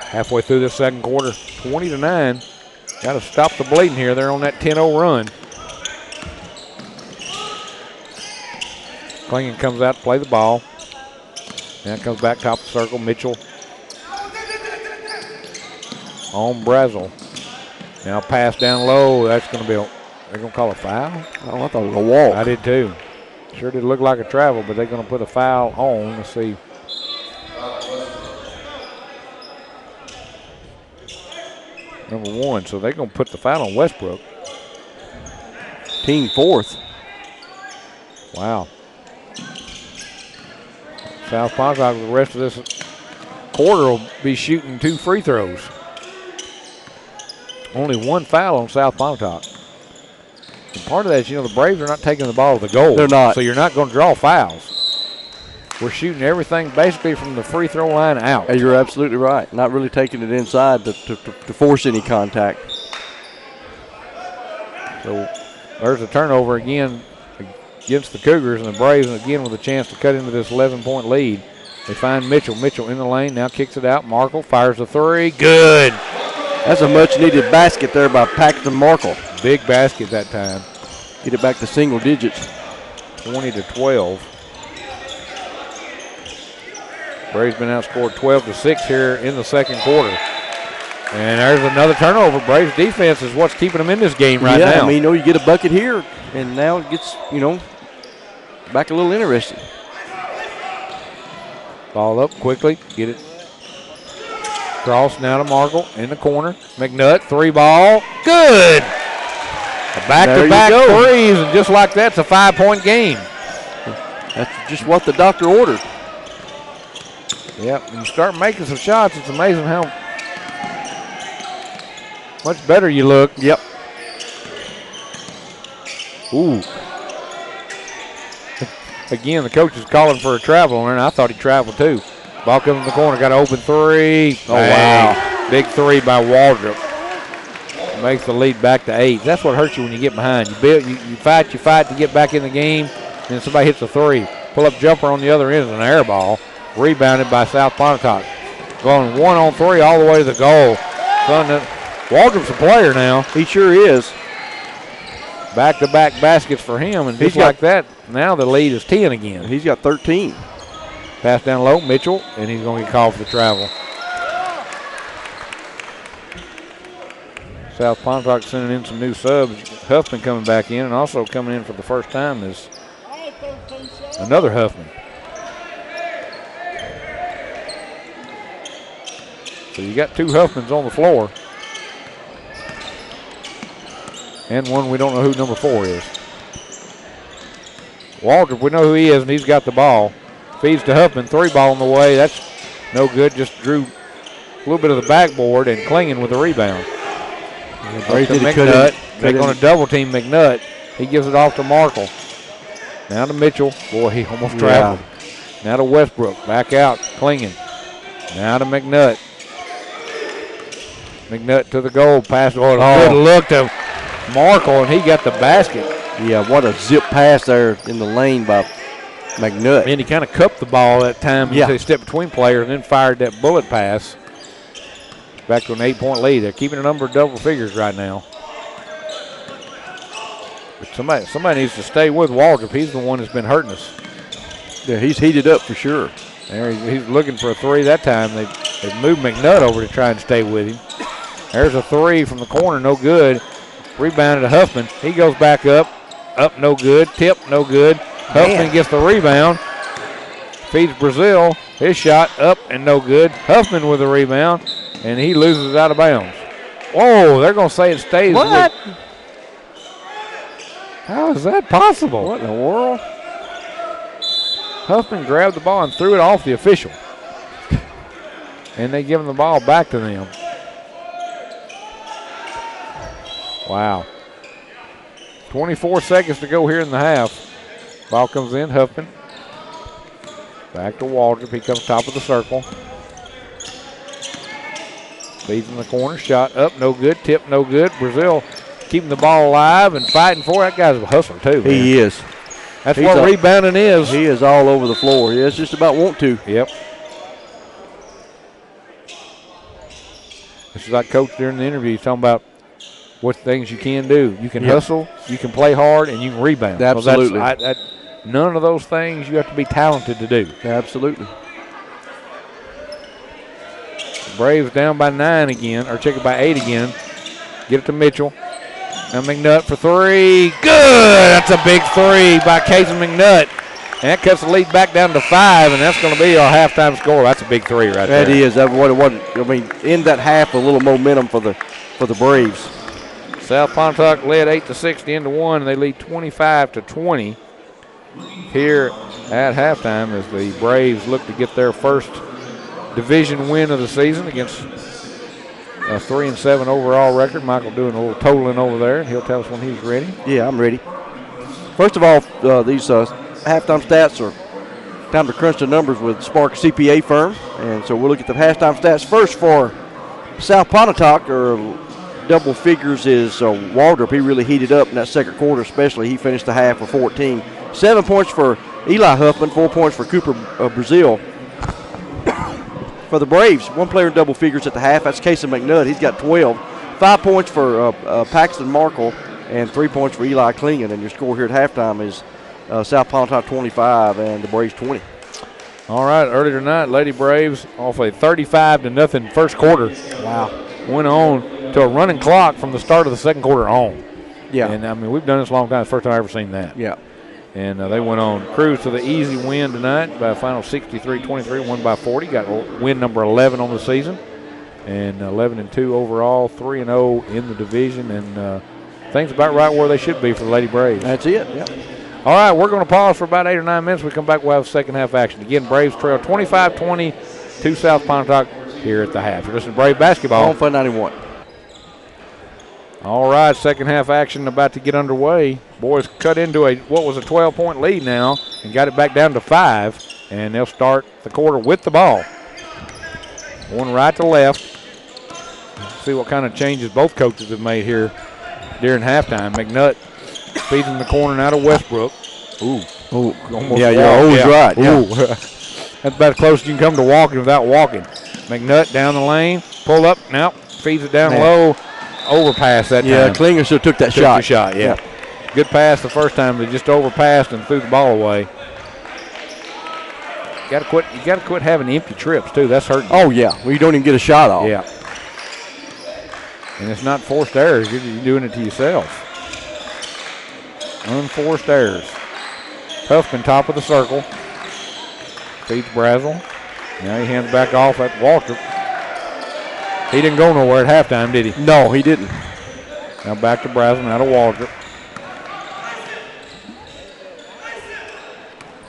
Halfway through the second quarter, 20-9. Got to stop the bleeding here. They're on that 10-0 run. Klingen comes out to play the ball. Now it comes back top of the circle. Mitchell on Brazel. Now pass down low. That's going to be they're going to call a foul? Oh, I thought it was a walk. I did too. Sure did look like a travel, but they're going to put a foul on. Let's see. Number 1, so they're going to put the foul on Westbrook. Team 4th. Wow. South Pontotoc, the rest of this quarter, will be shooting 2 free throws. Only 1 foul on South Pontotoc. And part of that is, the Braves are not taking the ball to the goal. They're not. So you're not going to draw fouls. We're shooting everything basically from the free throw line out. You're absolutely right. Not really taking it inside to force any contact. So there's a turnover again against the Cougars, and the Braves, and again with a chance to cut into this 11-point lead. They find Mitchell. Mitchell in the lane, now kicks it out. Markle fires a three. Good. That's a much-needed basket there by Paxton Markle. Big basket that time. Get it back to single digits. 20-12. Braves been outscored 12-6 here in the second quarter. And there's another turnover. Braves defense is what's keeping them in this game right now. I mean, you get a bucket here, and now it gets, back a little interesting. Ball up quickly. Get it. Cross now to Markle in the corner. McNutt, three ball. Good. A back-to-back threes, and just like that, it's a 5-point game. That's just what the doctor ordered. Yep, when you start making some shots, it's amazing how much better you look. Yep. Ooh. Again, the coach is calling for a travel on there, and I thought he traveled too. Ball comes in the corner, got an open three. Oh, wow. Big three by Waldrop. Makes the lead back to 8. That's what hurts you when you get behind. You fight to get back in the game, and then somebody hits a three. Pull-up jumper on the other end is an air ball. Rebounded by South Pontotoc. Going 1-on-3 all the way to the goal. Waldrop's a player now. He sure is. Back-to-back baskets for him, and just like that, now the lead is 10 again. He's got 13. Pass down low, Mitchell, and he's going to get called for the travel. South Pontotoc sending in some new subs. Huffman coming back in, and also coming in for the first time is another Huffman. So you got 2 Huffmans on the floor. And one we don't know who number 4 is. Waldrop, we know who he is, and he's got the ball. Feeds to Huffman, 3 ball on the way. That's no good. Just drew a little bit of the backboard, and Klingen with the rebound. McNutt. They're going to double team McNutt. He gives it off to Markle. Now to Mitchell. Boy, he almost traveled. Now to Westbrook. Back out. Klingen. Now to McNutt. McNutt to the goal. Pass. Oh, good look to Markle, and he got the basket. Yeah, what a zip pass there in the lane by McNutt. And he kind of cupped the ball that time. He stepped between players and then fired that bullet pass. Back to an 8-point lead. They're keeping a number of double figures right now. But somebody needs to stay with Waldrop. He's the one that's been hurting us. Yeah, he's heated up for sure. There he's looking for a three that time. They've moved McNutt over to try and stay with him. There's a three from the corner, no good. Rebounded to Huffman. He goes back up. Up, no good. Tip, no good. Huffman gets the rebound. Feeds Brazil. His shot up and no good. Huffman with the rebound, and he loses it out of bounds. Whoa, they're going to say it stays. What? How is that possible? What in the world? Huffman grabbed the ball and threw it off the official. And they give him the ball back to them. Wow. 24 seconds to go here in the half. Ball comes in, Huffman. Back to Waldrop. He comes top of the circle. Leads in the corner. Shot up, no good. Tip, no good. Brazil keeping the ball alive and fighting for it. That guy's a hustler, too. Man. He is. That's what rebounding is. He is all over the floor. He is just about want to. Yep. This is like Coach during the interview. He's talking about what things you can do. You can hustle, you can play hard, and you can rebound. Absolutely. None of those things you have to be talented to do. Absolutely. Braves down by 9 again, or check it by 8 again. Get it to Mitchell. Now McNutt for three. Good! That's a big three by Casey McNutt. And that cuts the lead back down to 5, and that's going to be our halftime score. That's a big three right there. That is. That's what it was. I mean, in that half, a little momentum for the Braves. South Pontotoc led 8-6 to end to 1, and they lead 25-20 here at halftime as the Braves look to get their first division win of the season against a 3-7 overall record. Michael doing a little totaling over there, and he'll tell us when he's ready. Yeah, I'm ready. First of all, these halftime stats are time to crunch the numbers with Spark CPA firm. And so we'll look at the halftime stats first for South Pontotoc, or double figures is Waldrop. He really heated up in that second quarter especially. He finished the half with 14. 7 points for Eli Huffman, 4 points for Cooper Brazil. For the Braves, one player in double figures at the half. That's Casey McNutt. He's got 12. 5 points for Paxton Markle and 3 points for Eli Klingon. And your score here at halftime is South Pontotoc 25 and the Braves 20. All right, earlier tonight, Lady Braves off a 35-0 first quarter. Wow. Went on to a running clock from the start of the second quarter on. Yeah. And, I mean, we've done this a long time. It's the first time I've ever seen that. Yeah. And they went on cruise to the easy win tonight by a final 63-23, won by 40. Got win number 11 on the season, and 11-2 overall, 3-0 in the division, and things about right where they should be for the Lady Braves. That's it. Yeah. All right, we're going to pause for about 8 or 9 minutes. We come back, we'll have second half action. Again, Braves trail 25-20 to South Pontotoc here at the half. You're listening to Brave Basketball On Fun 91. All right, second half action about to get underway. Boys cut into what was a 12-point lead now and got it back down to 5, and they'll start the quarter with the ball. One right to left. See what kind of changes both coaches have made here during halftime. McNutt feeds in the corner now to Westbrook. Ooh. Yeah, you're always right. Yeah. That's about as close as you can come to walking without walking. McNutt down the lane, pull up, now feeds it down low. Overpass that time. Yeah, Klinger should have took that shot. The shot, yeah. Good pass the first time. They just overpassed and threw the ball away. You got to quit having empty trips too. That's hurting. Oh yeah, well, you don't even get a shot off. Yeah. And it's not forced errors. You're doing it to yourself. Unforced errors. Huffman top of the circle. Feeds Brazel. Now he hands back off at Walter. He didn't go nowhere at halftime, did he? No, he didn't. Now back to Brazel, now to Waldrop.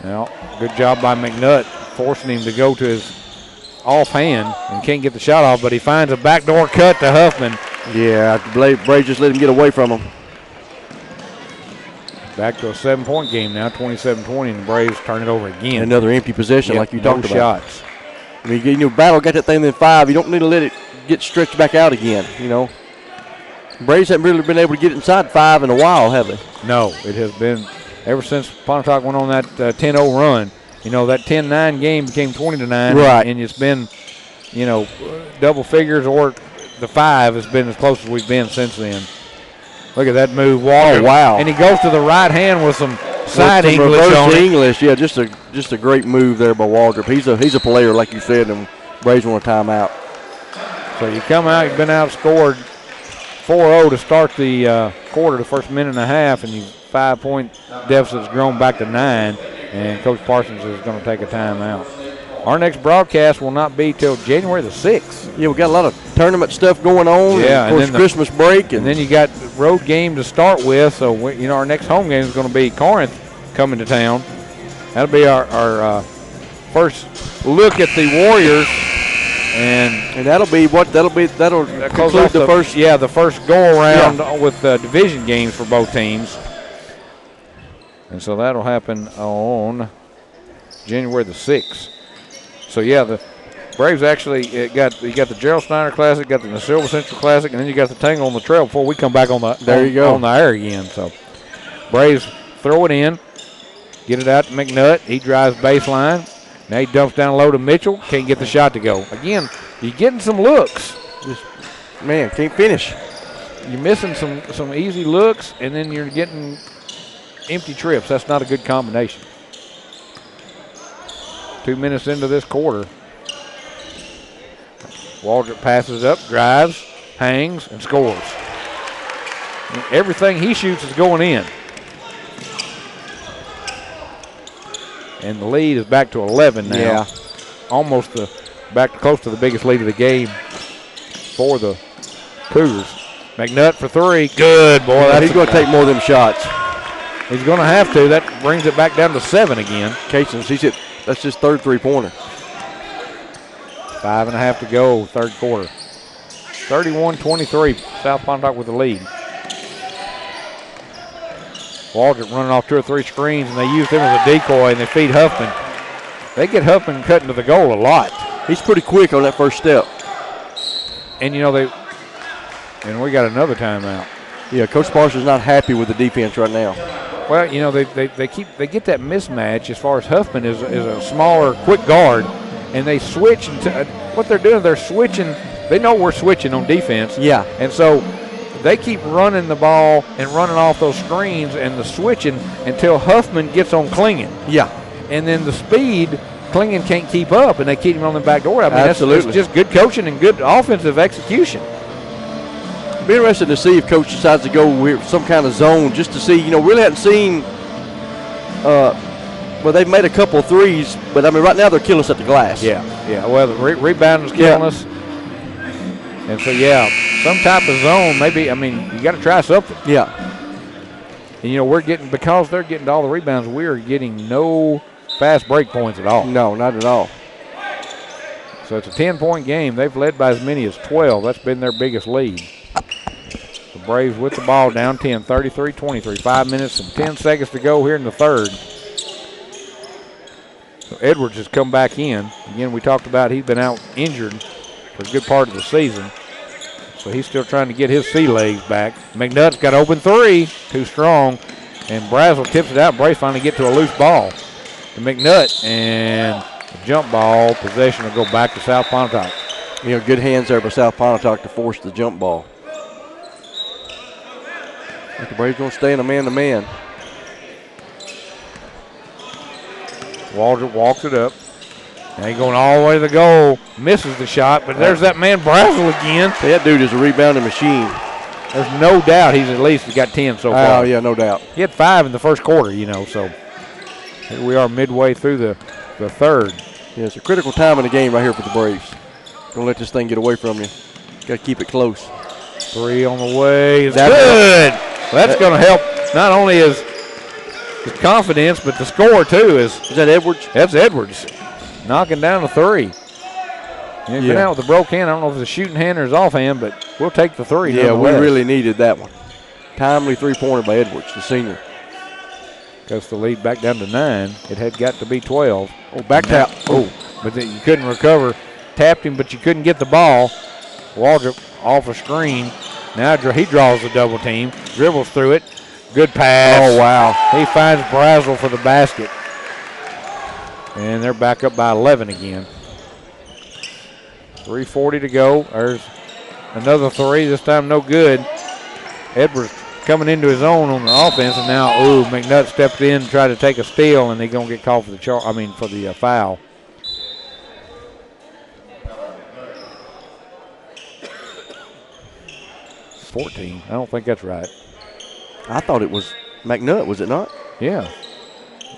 Now, good job by McNutt, forcing him to go to his offhand and can't get the shot off, but he finds a backdoor cut to Huffman. Yeah, the Braves just let him get away from him. Back to a 7-point game now, 27-20, and the Braves turn it over again. Another empty possession like you talked about. Shots. I mean, Battle got that thing in 5. You don't need to let it get stretched back out again, Braves haven't really been able to get inside 5 in a while, have they? No, it has been ever since Pontotoc went on that 10-0 run. That 10-9 game became 20-9. Right. And it's been, double figures, or the 5 has been as close as we've been since then. Look at that move, Walker. Oh, wow. And he goes to the right hand with some side with some English on it. English, yeah, just a great move there by Waldrop. He's a player, like you said, and Braves want a timeout. So you come out, you've been outscored 4-0 to start the quarter, the first minute and a half, and your 5-point deficit's grown back to 9, and Coach Parsons is going to take a timeout. Our next broadcast will not be till January the 6th. Yeah, we got a lot of tournament stuff going on. Yeah, and of course, Christmas break. And then you got the road game to start with, so our next home game is going to be Corinth coming to town. That'll be our first look at the Warriors. And that'll conclude the first. Yeah, the first go around with division games for both teams. And so that'll happen on January the 6th. So yeah, the Braves actually you got the Gerald Snyder Classic, got the Silver Central Classic, and then you got the Tangle on the Trail before we come back on the on the air again. So Braves throw it in, get it out to McNutt. He drives baseline. Now he dumps down low to Mitchell. Can't get the shot to go. Again, you're getting some looks. Just, can't finish. You're missing some easy looks, and then you're getting empty trips. That's not a good combination. 2 minutes into this quarter. Waldrop passes up, drives, hangs, and scores. And everything he shoots is going in. And the lead is back to 11 now. Yeah. Almost back close to the biggest lead of the game for the Cougars. McNutt for 3. Good, boy. He's going to take more of them shots. He's going to have to. That brings it back down to 7 again. Cason's, that's his third 3-pointer. 5.5 to go, third quarter. 31-23, South Pontotoc with the lead. Waldrop running off 2 or 3 screens, and they use him as a decoy, and they feed Huffman. They get Huffman cutting to the goal a lot. He's pretty quick on that first step. And, you know, and we got another timeout. Yeah, Coach Parsons not happy with the defense right now. Well, you know, they get that mismatch as far as Huffman is a smaller, quick guard, and they switch. What they're doing, they're switching. They know we're switching on defense. Yeah. And so they keep running the ball and running off those screens and the switching until Huffman gets on Klingon. Yeah. And then the speed, Klingon can't keep up, and they keep him on the back door. I mean, absolutely. That's just good coaching and good offensive execution. Be interested to see if Coach decides to go with some kind of zone just to see. You know, really hadn't seen. Well, they've made a couple of threes, but I mean, right now they're killing us at the glass. Yeah. Well, the rebounding's killing us, and so some type of zone. Maybe. I mean, you got to try something. Yeah. And you know, because they're getting all the rebounds, we are getting no fast break points at all. No, not at all. So it's a 10-point game. They've led by as many as 12. That's been their biggest lead. The Braves with the ball down 10, 33-23. 5 minutes and 10 seconds to go here in the third. So Edwards has come back in. Again, we talked about he's been out injured for a good part of the season. So he's still trying to get his sea legs back. McNutt's got open 3, too strong. And Brazel tips it out. Braves finally get to a loose ball to McNutt. And the jump ball possession will go back to South Pontotoc. You know, good hands there by South Pontotoc to force the jump ball. I think the Braves going to stay in a man-to-man. Waldrop walks it up. Now he's going all the way to the goal. Misses the shot, but there's that man Brazel again. That dude is a rebounding machine. There's no doubt he's at least got 10 so far. Oh, yeah, no doubt. He had 5 in the first quarter, you know, so here we are midway through the third. Yeah, it's a critical time in the game right here for the Braves. Don't let this thing get away from you. Got to keep it close. 3 on the way is good. Well, that's going to help not only his confidence, but the score, too. Is that Edwards? That's Edwards. Knocking down a 3. He's been out with a broke hand. I don't know if it's a shooting hand or his offhand, but we'll take the 3. Yeah, we really needed that one. Timely three-pointer by Edwards, the senior. Goes the lead back down to 9. It had got to be 12. Oh, back tap. But then you couldn't recover. Tapped him, but you couldn't get the ball. Waldrop off a screen. Now he draws the double team. Dribbles through it. Good pass. Oh, wow. He finds Brazel for the basket. And they're back up by 11 again. 3:40 to go. There's another 3. This time no good. Edwards coming into his own on the offense, and now McNutt stepped in and tried to take a steal, and they're gonna get called for the foul. $14. I don't think that's right. I thought it was McNutt, was it not? Yeah.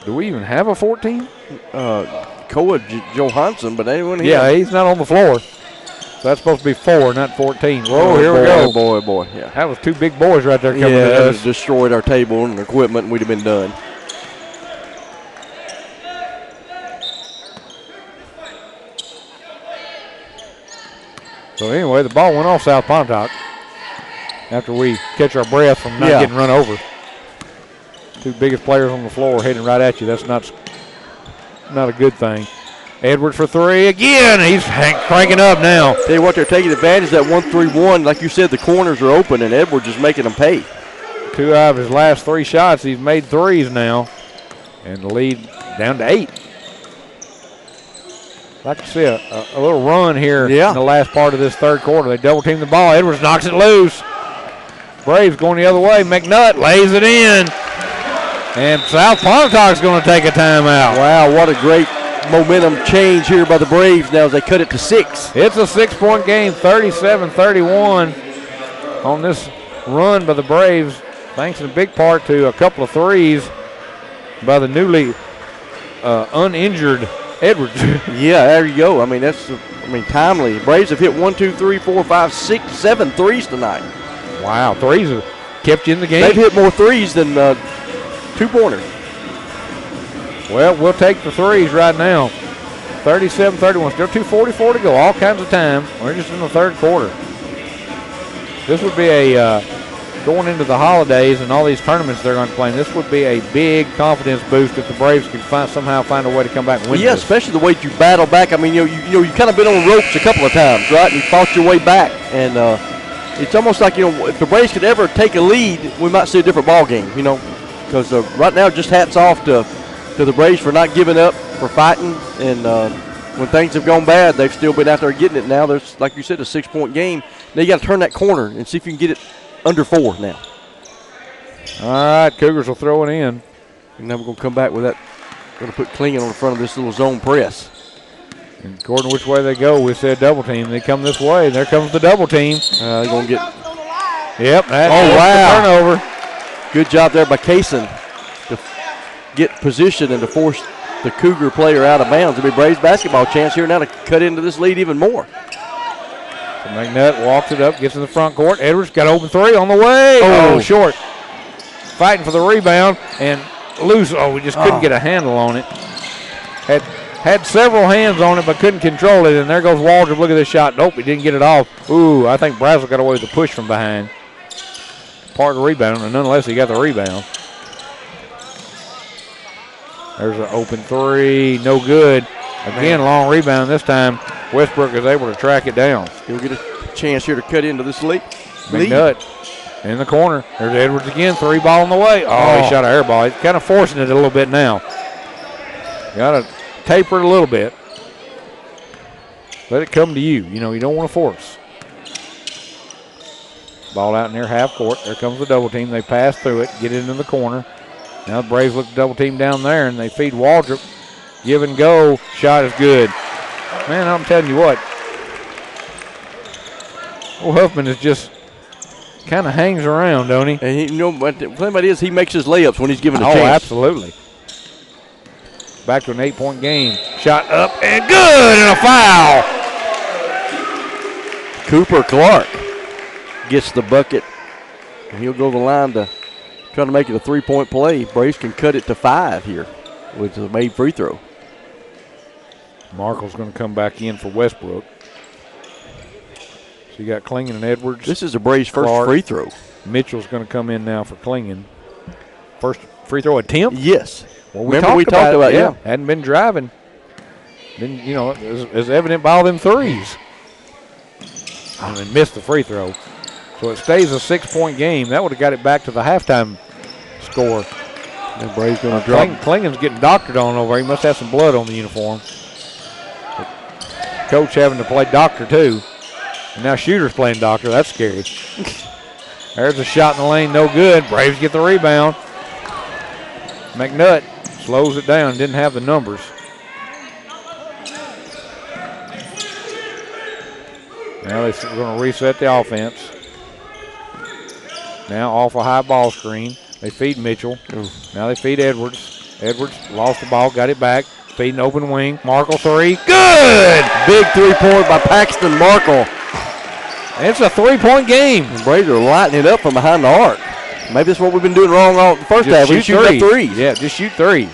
Do we even have a 14? Koa Johansson, but anyone here? Yeah, he's not on the floor. So that's supposed to be 4, not 14. Whoa, here we go. Boy. Yeah. That was 2 big boys right there coming to that us. destroyed our table and equipment, and we'd have been done. So anyway, the ball went off South Pontotoc after we catch our breath from not getting run over. 2 biggest players on the floor heading right at you. That's not a good thing. Edwards for 3 again. He's cranking up now. Tell you what, they're taking advantage of that 1-3-1. Like you said, the corners are open, and Edwards is making them pay. 2 out of his last 3 shots, he's made 3s now. And the lead down to 8. Like I see a little run here in the last part of this third quarter. They double team the ball. Edwards knocks it loose. Braves going the other way. McNutt lays it in. And South Pontotoc's going to take a timeout. Wow, what a great momentum change here by the Braves now as they cut it to 6. It's a 6-point game, 37-31 on this run by the Braves, thanks in big part to a couple of 3s by the newly uninjured Edwards. Yeah, there you go. I mean, timely. Braves have hit 1, 2, 3, 4, 5, 6, 7 threes tonight. Wow, 3s have kept you in the game. They've hit more 3s than 2-pointers. Well, we'll take the 3s right now. 37-31, still 2:44 to go. All kinds of time. We're just in the third quarter. This would be a going into the holidays and all these tournaments they're going to play. This would be a big confidence boost if the Braves can somehow find a way to come back and win. Yeah, this. Especially the way you battle back. I mean, you kind of been on the ropes a couple of times, right? And you fought your way back, and it's almost like if the Braves could ever take a lead, we might see a different ball game. Because right now, just hats off to the Braves for not giving up, for fighting, and when things have gone bad, they've still been out there getting it. Now there's, like you said, a 6-point game. Now you got to turn that corner and see if you can get it under 4 now. All right, Cougars will throw it in. And now we're going to come back with that. Going to put Klingon on the front of this little zone press. And according to which way they go, we said double team. They come this way. There comes the double team. They're going to get. Yep. Wow. Turnover. Good job there by Kaysen to get position and to force the Cougar player out of bounds. It'll be Braves basketball chance here now to cut into this lead even more. So McNutt walks it up, gets in the front court. Edwards got open 3 on the way. Oh, short. Fighting for the rebound and loose. Oh, we just couldn't get a handle on it. Had several hands on it but couldn't control it. And there goes Waldrop. Look at this shot. Nope, he didn't get it off. Ooh, I think Brazel got away with the push from behind. Part of the rebound, and nonetheless he got the rebound. There's an open 3. No good. Again, long rebound this time. Westbrook is able to track it down. He'll get a chance here to cut into this lead. McNutt in the corner. There's Edwards again. 3 ball on the way. Oh, he shot an air ball. He's kind of forcing it a little bit now. Got to taper it a little bit. Let it come to you. You don't want to force. Ball out near half court. There comes the double team. They pass through it, get it into the corner. Now the Braves look to double team down there, and they feed Waldrop. Give and go. Shot is good. Man, I'm telling you what. Old Huffman is just kind of hangs around, don't he? And what the thing about it is he makes his layups when he's given a chance. Oh, absolutely. Back to an 8-point game. Shot up and good, and a foul. Cooper Clark gets the bucket, and he'll go to the line to try to make it a 3-point play. Braves can cut it to 5 here with the made free throw. Markle's going to come back in for Westbrook. So you got Klingon and Edwards. This is a Braves first Clark. free throw. Mitchell's going to come in now for Klingon. First free throw attempt? Yes. Well, we talked about it. Yeah. Hadn't been driving. Then, as evident by all them threes. And they missed the free throw. So it stays a 6-point game. That would have got it back to the halftime score. And Braves going to drop. Klingon's getting doctored on over. He must have some blood on the uniform. Coach having to play doctor too. And now Shooter's playing doctor. That's scary. There's a shot in the lane, no good. Braves get the rebound. McNutt slows it down, didn't have the numbers. Now they're going to reset the offense. Now off a high ball screen. They feed Mitchell. Now they feed Edwards. Edwards lost the ball, got it back. Feeding open wing. Markle 3. Good! Big 3-point by Paxton Markle. It's a 3-point game. The Braves are lighting it up from behind the arc. Maybe that's what we've been doing wrong all the first half. We shoot up threes. Yeah, just shoot threes.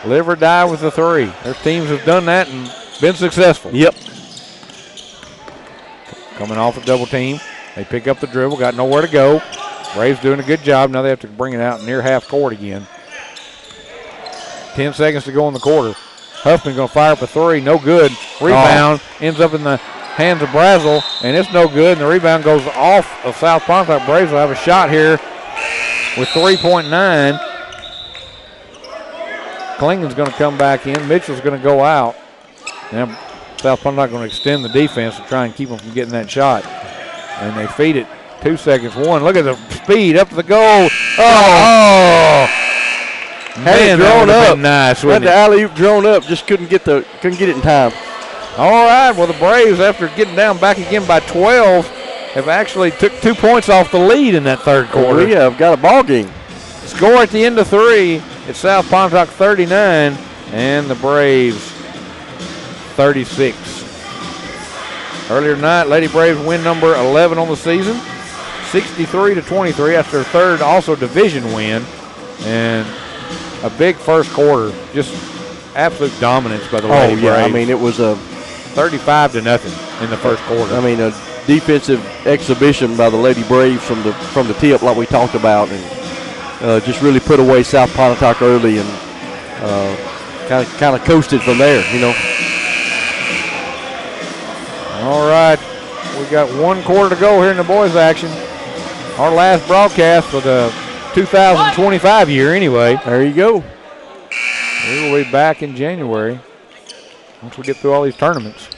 Live or die with the 3. Their teams have done that and been successful. Yep. Coming off a double team. They pick up the dribble, got nowhere to go. Braves doing a good job. Now they have to bring it out near half court again. 10 seconds to go in the quarter. Huffman going to fire up a 3. No good. Rebound ends up in the hands of Brazel, and it's no good. And the rebound goes off of South Pontotoc. Braves will have a shot here with 3.9. Klingon's going to come back in. Mitchell's going to go out. Now South Pontotoc going to extend the defense to try and keep them from getting that shot. And they feed it. 2 seconds. 1. Look at the speed up to the goal. Oh! Man, that would have been nice, wouldn't it? Had the alley-oop drawn up, just couldn't get it in time. All right, well, the Braves, after getting down back again by 12, have actually took 2 points off the lead in that third quarter. We have got a ball game. Score at the end of 3. It's South Pontotoc 39 and the Braves 36. Earlier tonight, Lady Braves win number 11 on the season, 63-23. That's their third also division win. And a big first quarter, just absolute dominance by the Lady Braves. I mean, it was a 35-0 in the first quarter. I mean, a defensive exhibition by the Lady Braves from the tip, like we talked about, and just really put away South Pontotoc early and kind of coasted from there, you know. All right, we got 1 quarter to go here in the boys' action. Our last broadcast for the 2025 year, anyway. There you go. We will be back in January once we get through all these tournaments.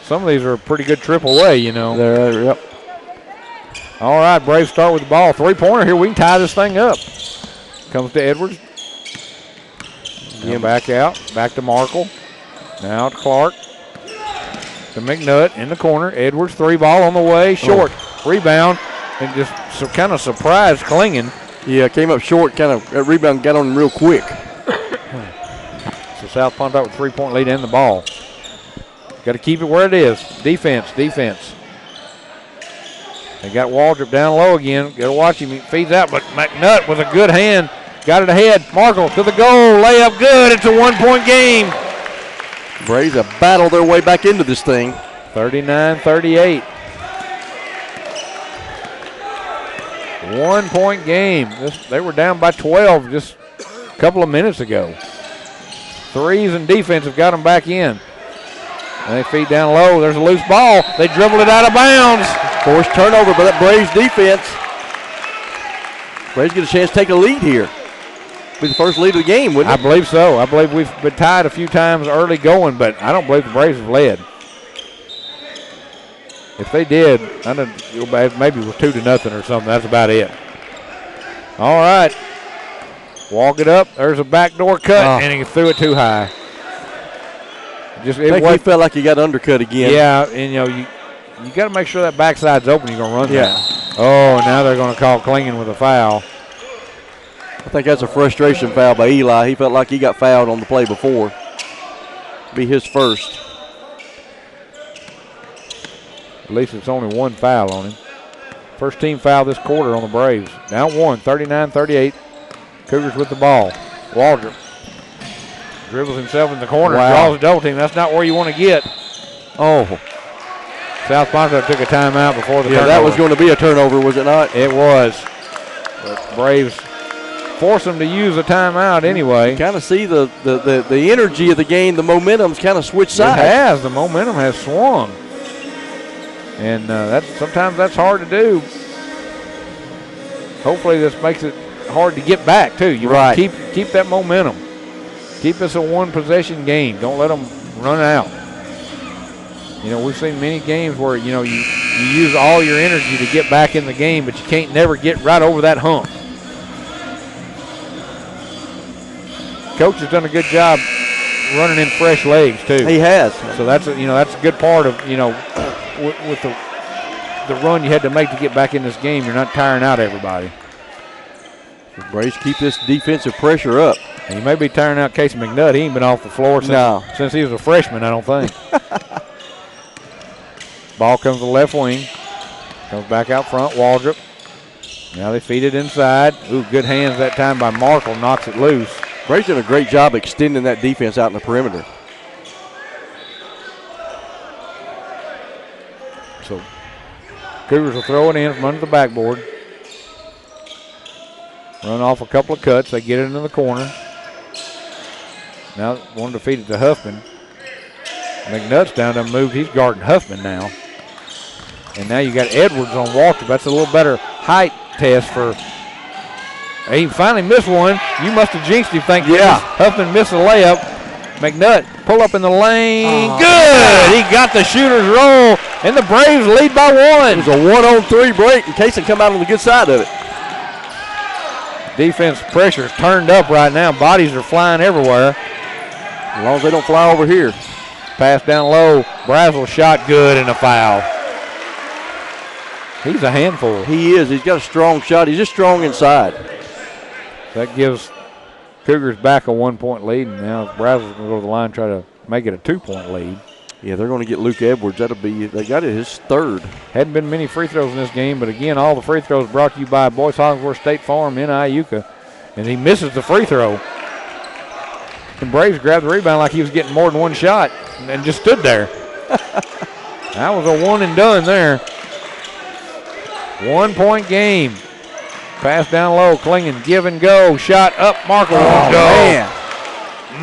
Some of these are a pretty good trip away, you know. Yep. All right, Braves start with the ball. 3-pointer here. We can tie this thing up. Comes to Edwards. Back out. Back to Markle. Now to Clark. To McNutt in the corner. Edwards, 3-ball on the way. Short. Rebound. And just kind of surprised Klingen. Yeah, came up short. Kind of that rebound got on him real quick. So South Pontotoc with 3-point lead and the ball. Got to keep it where it is. Defense. They got Waldrop down low again. Got to watch him. He feeds out, but McNutt with a good hand. Got it ahead. Markle to the goal. Layup good. It's a 1-point game. Braves have battled their way back into this thing. 39-38. 1-point game. They were down by 12 just a couple of minutes ago. Threes and defense have got them back in. And they feed down low. There's a loose ball. They dribbled it out of bounds. Forced turnover by that Braves defense. Braves get a chance to take a lead here. Be the first lead of the game, wouldn't it? I believe so. I believe we've been tied a few times early going, but I don't believe the Braves have led. If they did, I don't, maybe it was 2-0 or something. That's about it. All right. Walk it up. There's a backdoor cut, and he threw it too high. I think he felt like he got undercut again. Yeah, and you got to make sure that backside's open. You're going to run that. Oh, now they're going to call Klingen with a foul. I think that's a frustration foul by Eli. He felt like he got fouled on the play before. Be his first. At least it's only 1 foul on him. First team foul this quarter on the Braves. Down 1, 39-38. Cougars with the ball. Waldrop dribbles himself in the corner, draws a double team. That's not where you want to get. Oh. South Pontotoc took a timeout before the turnover. That was going to be a turnover, was it not? It was. But Braves force them to use a timeout anyway. You kind of see the energy of the game, the momentum's kind of switched sides. It has. The momentum has swung. And sometimes that's hard to do. Hopefully this makes it hard to get back, too. You want to keep that momentum. Keep this a 1-possession game. Don't let them run out. You know, we've seen many games where, you use all your energy to get back in the game, but you can't never get right over that hump. Coach has done a good job running in fresh legs, too. He has. So that's a good part of, with the run you had to make to get back in this game. You're not tiring out everybody. The Braves keep this defensive pressure up. And you may be tiring out Casey McNutt. He ain't been off the floor since he was a freshman, I don't think. Ball comes to the left wing. Comes back out front, Waldrop. Now they feed it inside. Ooh, good hands that time by Markle. Knocks it loose. Braves did a great job extending that defense out in the perimeter. So Cougars will throw it in from under the backboard. Run off a couple of cuts. They get it into the corner. Now wanted to feed it to Huffman. McNutt's down there moved. He's guarding Huffman now. And now you got Edwards on Walter. That's a little better height test for. He finally missed one. You must have jinxed him, thank you. Yeah. Huffman missed the layup. McNutt pull up in the lane. Good. He got the shooter's roll, and the Braves lead by 1. It was a 1-on-3 break, and Casey come out on the good side of it. Defense pressure is turned up right now. Bodies are flying everywhere. As long as they don't fly over here. Pass down low. Brazel shot good and a foul. He's a handful. He is. He's got a strong shot. He's just strong inside. That gives Cougars back a 1-point lead, and now Brazel's going to go to the line and try to make it a 2-point lead. Yeah, they're going to get Luke Edwards. That'll be, they got it his 3rd. Hadn't been many free throws in this game, but again, all the free throws brought to you by Boyce Hollingsworth State Farm in Iuka. And he misses the free throw. And Braves grabbed the rebound like he was getting more than one shot and just stood there. That was a one and done there. 1 point game. Pass down low, Klingen, give and go. Shot up, Markle won't go.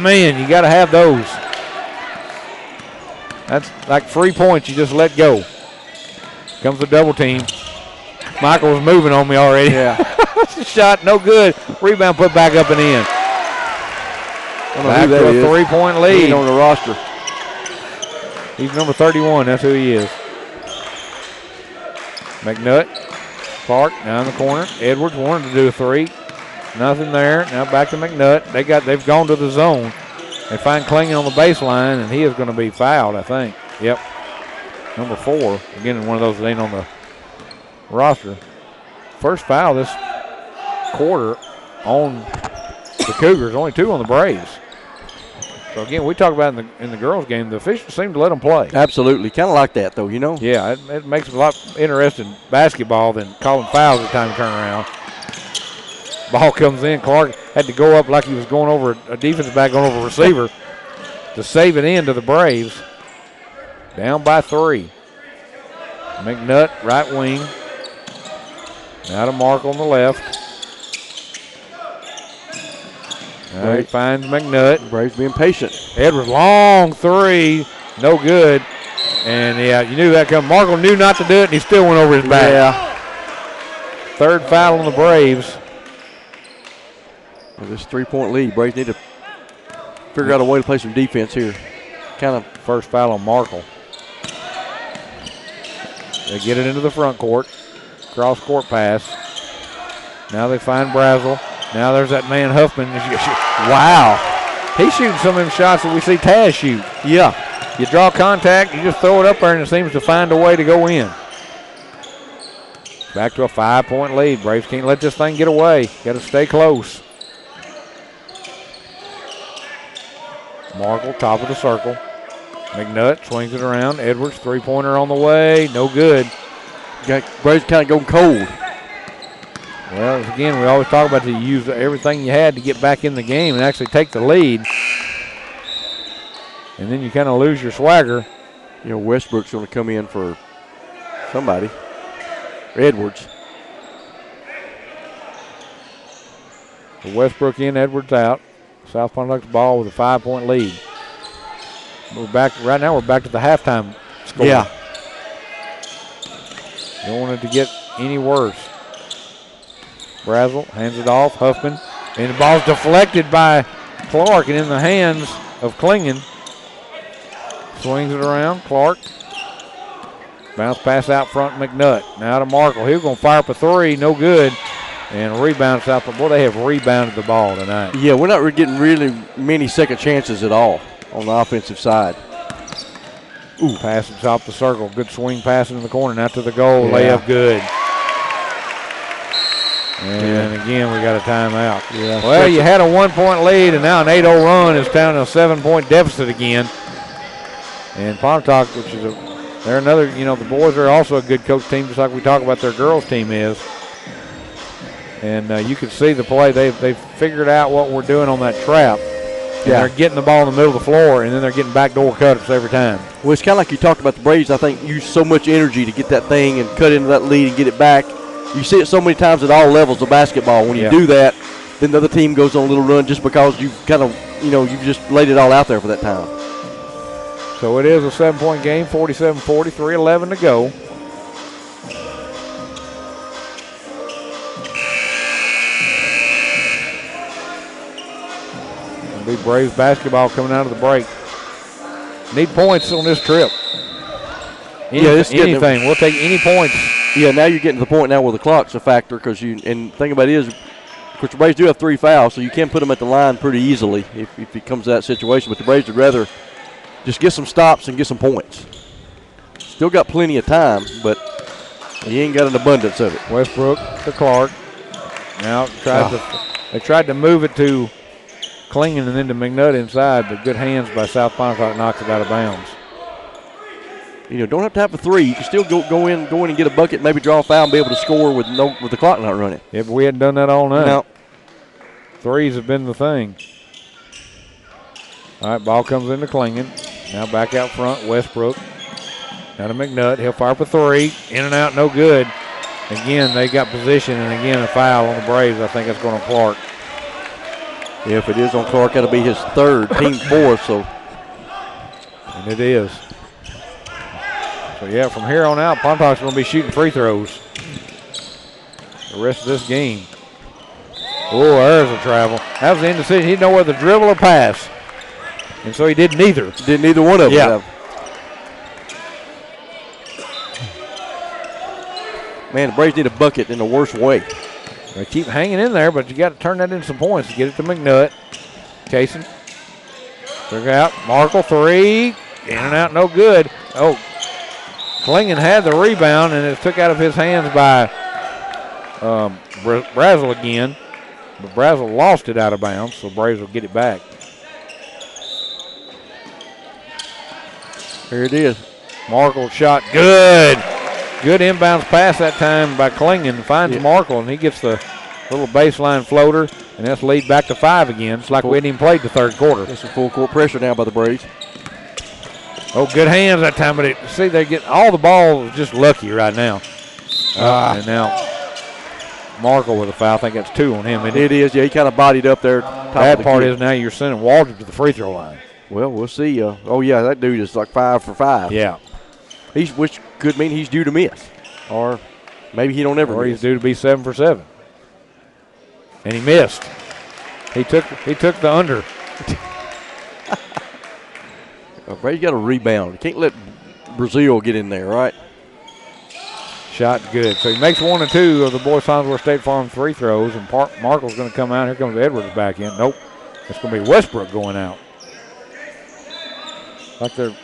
Man, you got to have those. That's like 3 points you just let go. Comes the double team. Michael was moving on me already. Yeah. Shot, no good. Rebound put back up and in. Back to a 3 point lead. He's on the roster. He's number 31. That's who he is. McNutt, Clark down the corner. Edwards wanted to do a three. Nothing there. Now back to McNutt. They've gone to the zone. They find Klingen on the baseline, and he is going to be fouled, I think. Yep. Number 4. Again, one of those that ain't on the roster. First foul this quarter on the Cougars. Only 2 on the Braves. So, again, we talk about in the girls' game, the officials seem to let them play. Absolutely. Kind of like that, though, you know? Yeah, it makes it a lot interesting basketball than calling fouls every time you turn around. Ball comes in. Clark had to go up like he was going over a defensive back, going over a receiver to save it in to the Braves. Down by 3. McNutt, right wing. Now to Mark on the left. Now he finds McNutt. Braves being patient. Edwards, long three. No good. And, yeah, you knew that coming. Markle knew not to do it, and he still went over his back. Yeah. Third foul on the Braves. With this 3 point lead, Braves need to figure out a way to play some defense here. Kind of first foul on Markle. They get it into the front court. Cross court pass. Now they find Brazel. Now there's that man Huffman. Wow. He's shooting some of them shots that we see Taz shoot. Yeah. You draw contact, you just throw it up there, and it seems to find a way to go in. Back to a 5 point lead. Braves can't let this thing get away. Got to stay close. Markle, top of the circle. McNutt swings it around. Edwards, three-pointer on the way. No good. Braves kind of going cold. Well, again, we always talk about you use everything you had to get back in the game and actually take the lead. And then you kind of lose your swagger. You know, Westbrook's going to come in for somebody. Edwards. Westbrook in, Edwards out. South Pontotoc's ball with a 5 point lead. We're back right now. We're back to the halftime score. Yeah. Don't want it to get any worse. Brazel hands it off. Huffman. And the ball's deflected by Clark and in the hands of Klingen. Swings it around. Clark. Bounce pass out front. McNutt. Now to Markle. He was going to fire up a three. No good. And rebound South. Boy, they have rebounded the ball tonight. Yeah, we're not getting really many second chances at all on the offensive side. Ooh, pass it top the circle. Good swing pass in the corner. Now to the goal. Yeah. Layup good. And again, we got a timeout. Yeah. Well, you had a 1 point lead, and now an 8-0 run is down to a 7 point deficit again. And Pontotoc, which is they're another, you know, the boys are also a good coach team, just like we talk about their girls team is. And you can see the play. They've figured out what we're doing on that trap. And they're getting the ball in the middle of the floor, and then they're getting backdoor cuts every time. Well, it's kind of like you talked about the Braves, I think, use so much energy to get that thing and cut into that lead and get it back. You see it so many times at all levels of basketball. When you do that, then the other team goes on a little run just because you kind of, you know, you've just laid it all out there for that time. So it is a 7 point game, 47-40, 3:11 to go. It'll be Braves basketball coming out of the break. Need points on this trip. Anything. We'll take any points. Yeah, now you're getting to the point now where the clock's a factor because and the thing about it is, of course, the Braves do have 3 fouls, so you can put them at the line pretty easily if it comes to that situation. But the Braves would rather just get some stops and get some points. Still got plenty of time, but you ain't got an abundance of it. Westbrook to Clark. Now they tried to move it to Klingen and then to McNutt inside, but good hands by South Pontotoc knocks it out of bounds. You know, don't have to have a 3. You can still go in and get a bucket, maybe draw a foul and be able to score with the clock not running. Yeah, but we hadn't done that all night. No. Threes have been the thing. All right, ball comes into Klingen. Now back out front, Westbrook. Now to McNutt. He'll fire up a three. In and out, no good. Again, they got position, and again, a foul on the Braves. I think it's going to Clark. Yeah, if it is on Clark, that'll be his third, team fourth. So, and it is. So, yeah, from here on out, Pontotoc's going to be shooting free throws the rest of this game. Oh, there's a travel. That was the indecision. He didn't know whether to dribble or pass. And so he did neither. Did neither one of them. Yeah. Man, the Braves need a bucket in the worst way. They keep hanging in there, but you got to turn that into some points to get it to McNutt. Casey. Took out. Markle, three. In and out, no good. Oh, Klingon had the rebound, and it took out of his hands by Brazel again. But Brazel lost it out of bounds, so Braves will get it back. Here it is. Markle shot, good. Good inbounds pass that time by Klingon. Finds Markle, and he gets the little baseline floater, and that's lead back to 5 again. It's like we hadn't even played the third quarter. That's some full court pressure now by the Braves. Oh, good hands that time, but see, they get all the balls just lucky right now. And now Markle with a foul. I think that's 2 on him. It is, yeah, he kind of bodied up there. Bad part is now you're sending Walter to the free throw line. Well, we'll see. Oh, yeah, that dude is like 5 for 5. Yeah. Which could mean he's due to miss. Or maybe he don't ever Or miss. he's due to be 7 for 7. And he missed. He took the under. Braves got a rebound. You can't let Brazil get in there, right? Shot good. So he makes 1 and 2 of the Boys Farnsworth State Farm free throws, and Markle's going to come out. Here comes Edwards back in. Nope. It's going to be Westbrook going out. Like they're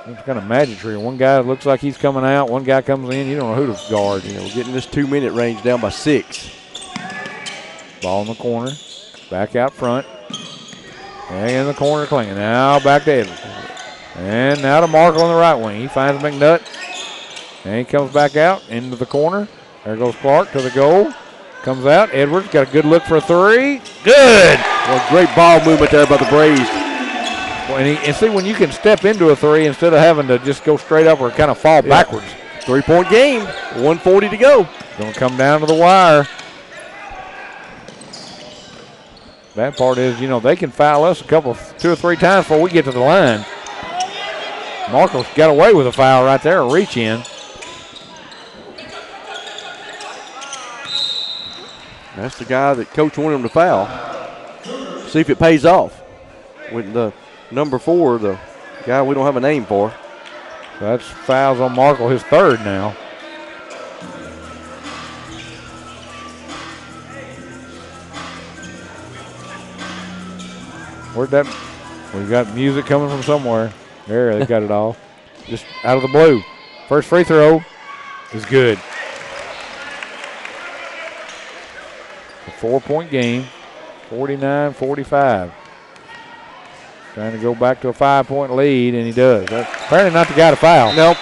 it's kind of magicry. One guy looks like he's coming out. One guy comes in. You don't know who to guard. You know, we're getting this 2-minute range down by 6. Ball in the corner. Back out front. And in the corner, Klingon. Now back to Edwards. And now to Markle on the right wing. He finds McNutt. And he comes back out into the corner. There goes Clark to the goal. Comes out. Edwards got a good look for a three. Good. Well, great ball movement there by the Braves. Well, and see, when you can step into a three instead of having to just go straight up or kind of fall backwards. 3-point game. 1:40 to go. Going to come down to the wire. Bad part is, you know, they can foul us 2 or 3 times before we get to the line. Markle's got away with a foul right there, a reach in. That's the guy that coach wanted him to foul. See if it pays off. With the number 4, the guy we don't have a name for. So that's fouls on Markle, his 3rd now. Where'd that? We got music coming from somewhere. There, they got it all. Just out of the blue. First free throw is good. A 4-point game, 49-45. Trying to go back to a 5-point lead, and he does. That's apparently not the guy to foul. Nope.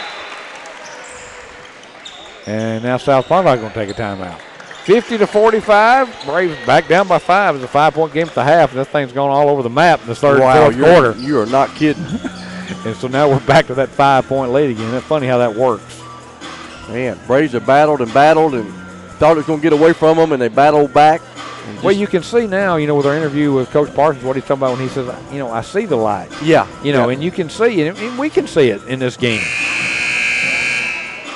And now South Pontotoc going to take a timeout. 50-45. Braves back down by 5. It's a 5-point game at the half. This thing's gone all over the map in the third and fourth quarter. You are not kidding. And so now we're back to that 5-point lead again. It's funny how that works. Man, Braves have battled and thought it was going to get away from them, and they battled back. Well, you can see now, you know, with our interview with Coach Parsons, what he's talking about when he says, you know, I see the light. Yeah. You know, and you can see it, and we can see it in this game.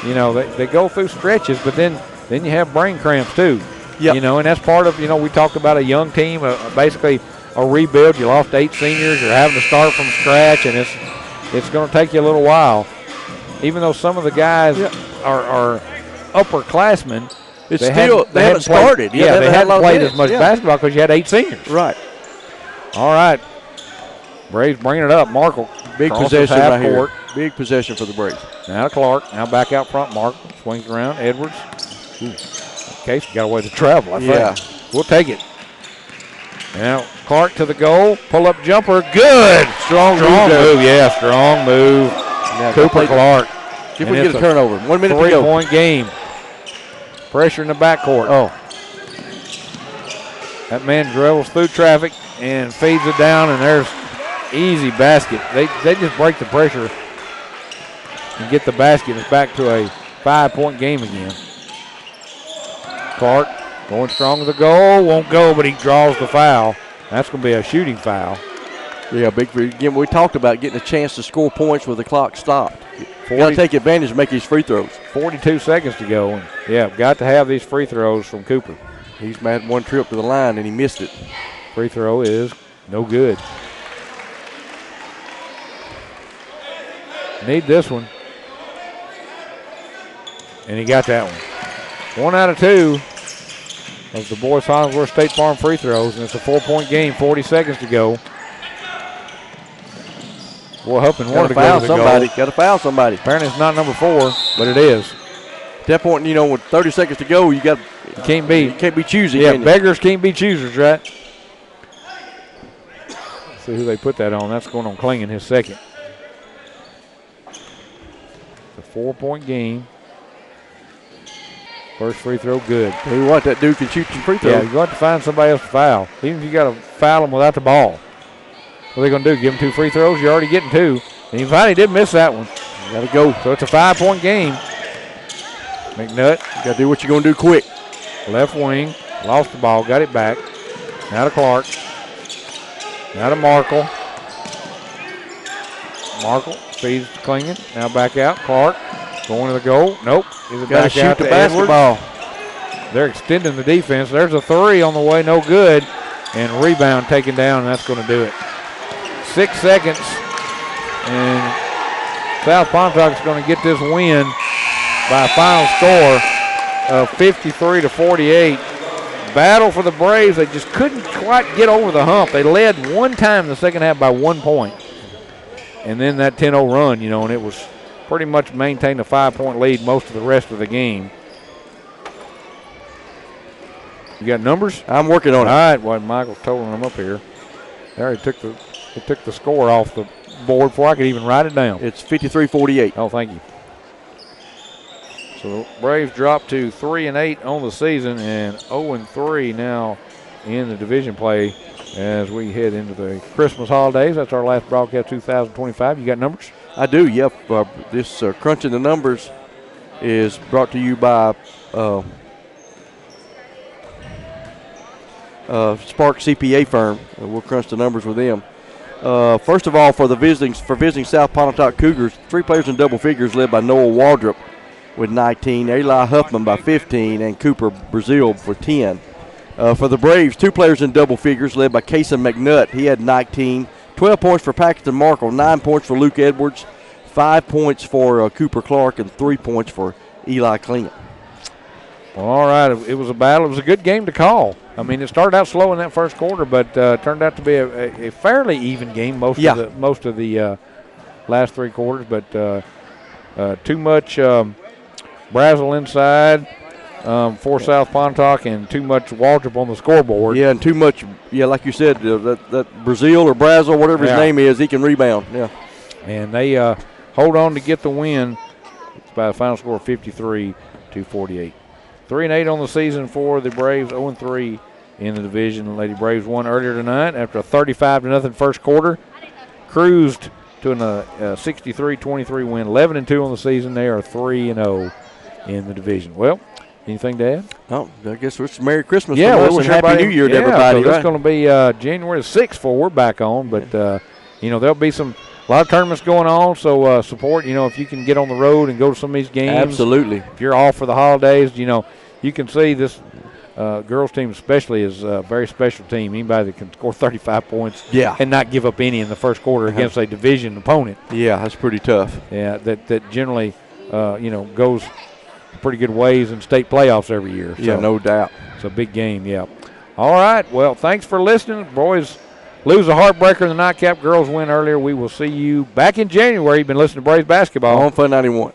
You know, they go through stretches, but then you have brain cramps too. Yeah. You know, and that's part of, you know, we talked about a young team, basically a rebuild. You lost 8 seniors. You're having to start from scratch, and it's going to take you a little while. Even though some of the guys are upperclassmen, they haven't started. Yeah, they hadn't played as much basketball because you had 8 seniors. Right. All right. Braves bringing it up. Markle. Big possession right here. Big possession for the Braves. Now to Clark. Now back out front. Mark swings around. Edwards. Case got away to travel, I think. We'll take it. Now Clark to the goal. Pull-up jumper. Good. Strong move. Yeah, strong move. Now Cooper Clark. See if we can get a turnover. 1 minute to go. 3-point game. Pressure in the backcourt. Oh. That man dribbles through traffic and feeds it down, and there's easy basket. They just break the pressure and get the basket. It's back to a 5-point game again. Clark going strong to the goal. Won't go, but he draws the foul. That's going to be a shooting foul. Yeah, big. Again, we talked about getting a chance to score points with the clock stopped. Got to take advantage and make these free throws. 42 seconds to go. And yeah, got to have these free throws from Cooper. He's had one trip to the line, and he missed it. Free throw is no good. Need this one. And he got that one. 1 out of 2 of the boys Hollingsworth State Farm free throws, and it's a 4-point game, 40 seconds to go. Boy, Huffman wanted to go to the goal. Got to foul somebody. Apparently it's not number 4, but it is. At that point, with 30 seconds to go, you can't be choosy. Yeah, beggars can't be choosers, right? Let's see who they put that on. That's going on Klingon, his second. It's a 4-point game. First free throw, good. Hey, what, that dude can shoot some free throws. Yeah, you have to find somebody else to foul. Even if you got to foul them without the ball. What are they going to do? Give him 2 free throws? You're already getting 2. And he finally did miss that one. Got to go. So it's a 5-point game. McNutt. Got to do what you're going to do quick. Left wing. Lost the ball. Got it back. Now to Clark. Now to Markle. Markle feeds to Klingon. Now back out. Clark going to the goal. Nope. Got to shoot the basketball. They're extending the defense. There's a 3 on the way. No good. And rebound taken down, and that's going to do it. 6 seconds. And South Pontotoc is going to get this win by a final score of 53-48. Battle for the Braves. They just couldn't quite get over the hump. They led one time in the second half by 1 point. And then that 10-0 run, and it was pretty much maintained a 5-point lead most of the rest of the game. You got numbers? I'm working on it. All right, well, Michael's totaling them up here. There, he took the score off the board before I could even write it down. It's 53-48. Oh, thank you. So the Braves dropped to 3-8 on the season and 0-3 now in the division play as we head into the Christmas holidays. That's our last broadcast 2025. You got numbers? I do, yep. This Crunching the Numbers is brought to you by Spark CPA firm. We'll crunch the numbers with them. First of all, for visiting South Pontotoc Cougars, 3 players in double figures led by Noah Waldrop with 19, Eli Huffman by 15, and Cooper Brazil for 10. For the Braves, 2 players in double figures led by Kason McNutt. He had 19. 12 points for Paxton Markle, 9 points for Luke Edwards, 5 points for Cooper Clark, and 3 points for Eli Klingon. Well, all right, it was a battle. It was a good game to call. I mean, it started out slow in that first quarter, but turned out to be a fairly even game most of the last 3 quarters. But too much Brazel inside for South Pontotoc and too much Waldrop on the scoreboard. Yeah, and too much, like you said, that Brazil or Brazel, whatever his name is, he can rebound. Yeah. And they hold on to get the win by a final score of 53-48. 3-8 on the season for the Braves, 0-3 in the division. The Lady Braves won earlier tonight after a 35-0 first quarter. Cruised to a 63-23 win, 11-2 on the season. They are 3-0 in the division. Well, anything to add? Oh, I guess it's Merry Christmas to us and Happy New Year to everybody. So it's going to be January the 6th before we're back on, but there'll be a lot of tournaments going on, so support, if you can get on the road and go to some of these games. Absolutely. If you're off for the holidays, you can see this girls team especially is a very special team. Anybody that can score 35 points and not give up any in the first quarter against a division opponent. Yeah, that's pretty tough. Yeah, that generally, goes pretty good ways in state playoffs every year. So yeah, no doubt. It's a big game, yeah. All right, well, thanks for listening. Boys lose a heartbreaker in the nightcap. Girls win earlier. We will see you back in January. You've been listening to Braves basketball on Fun 91.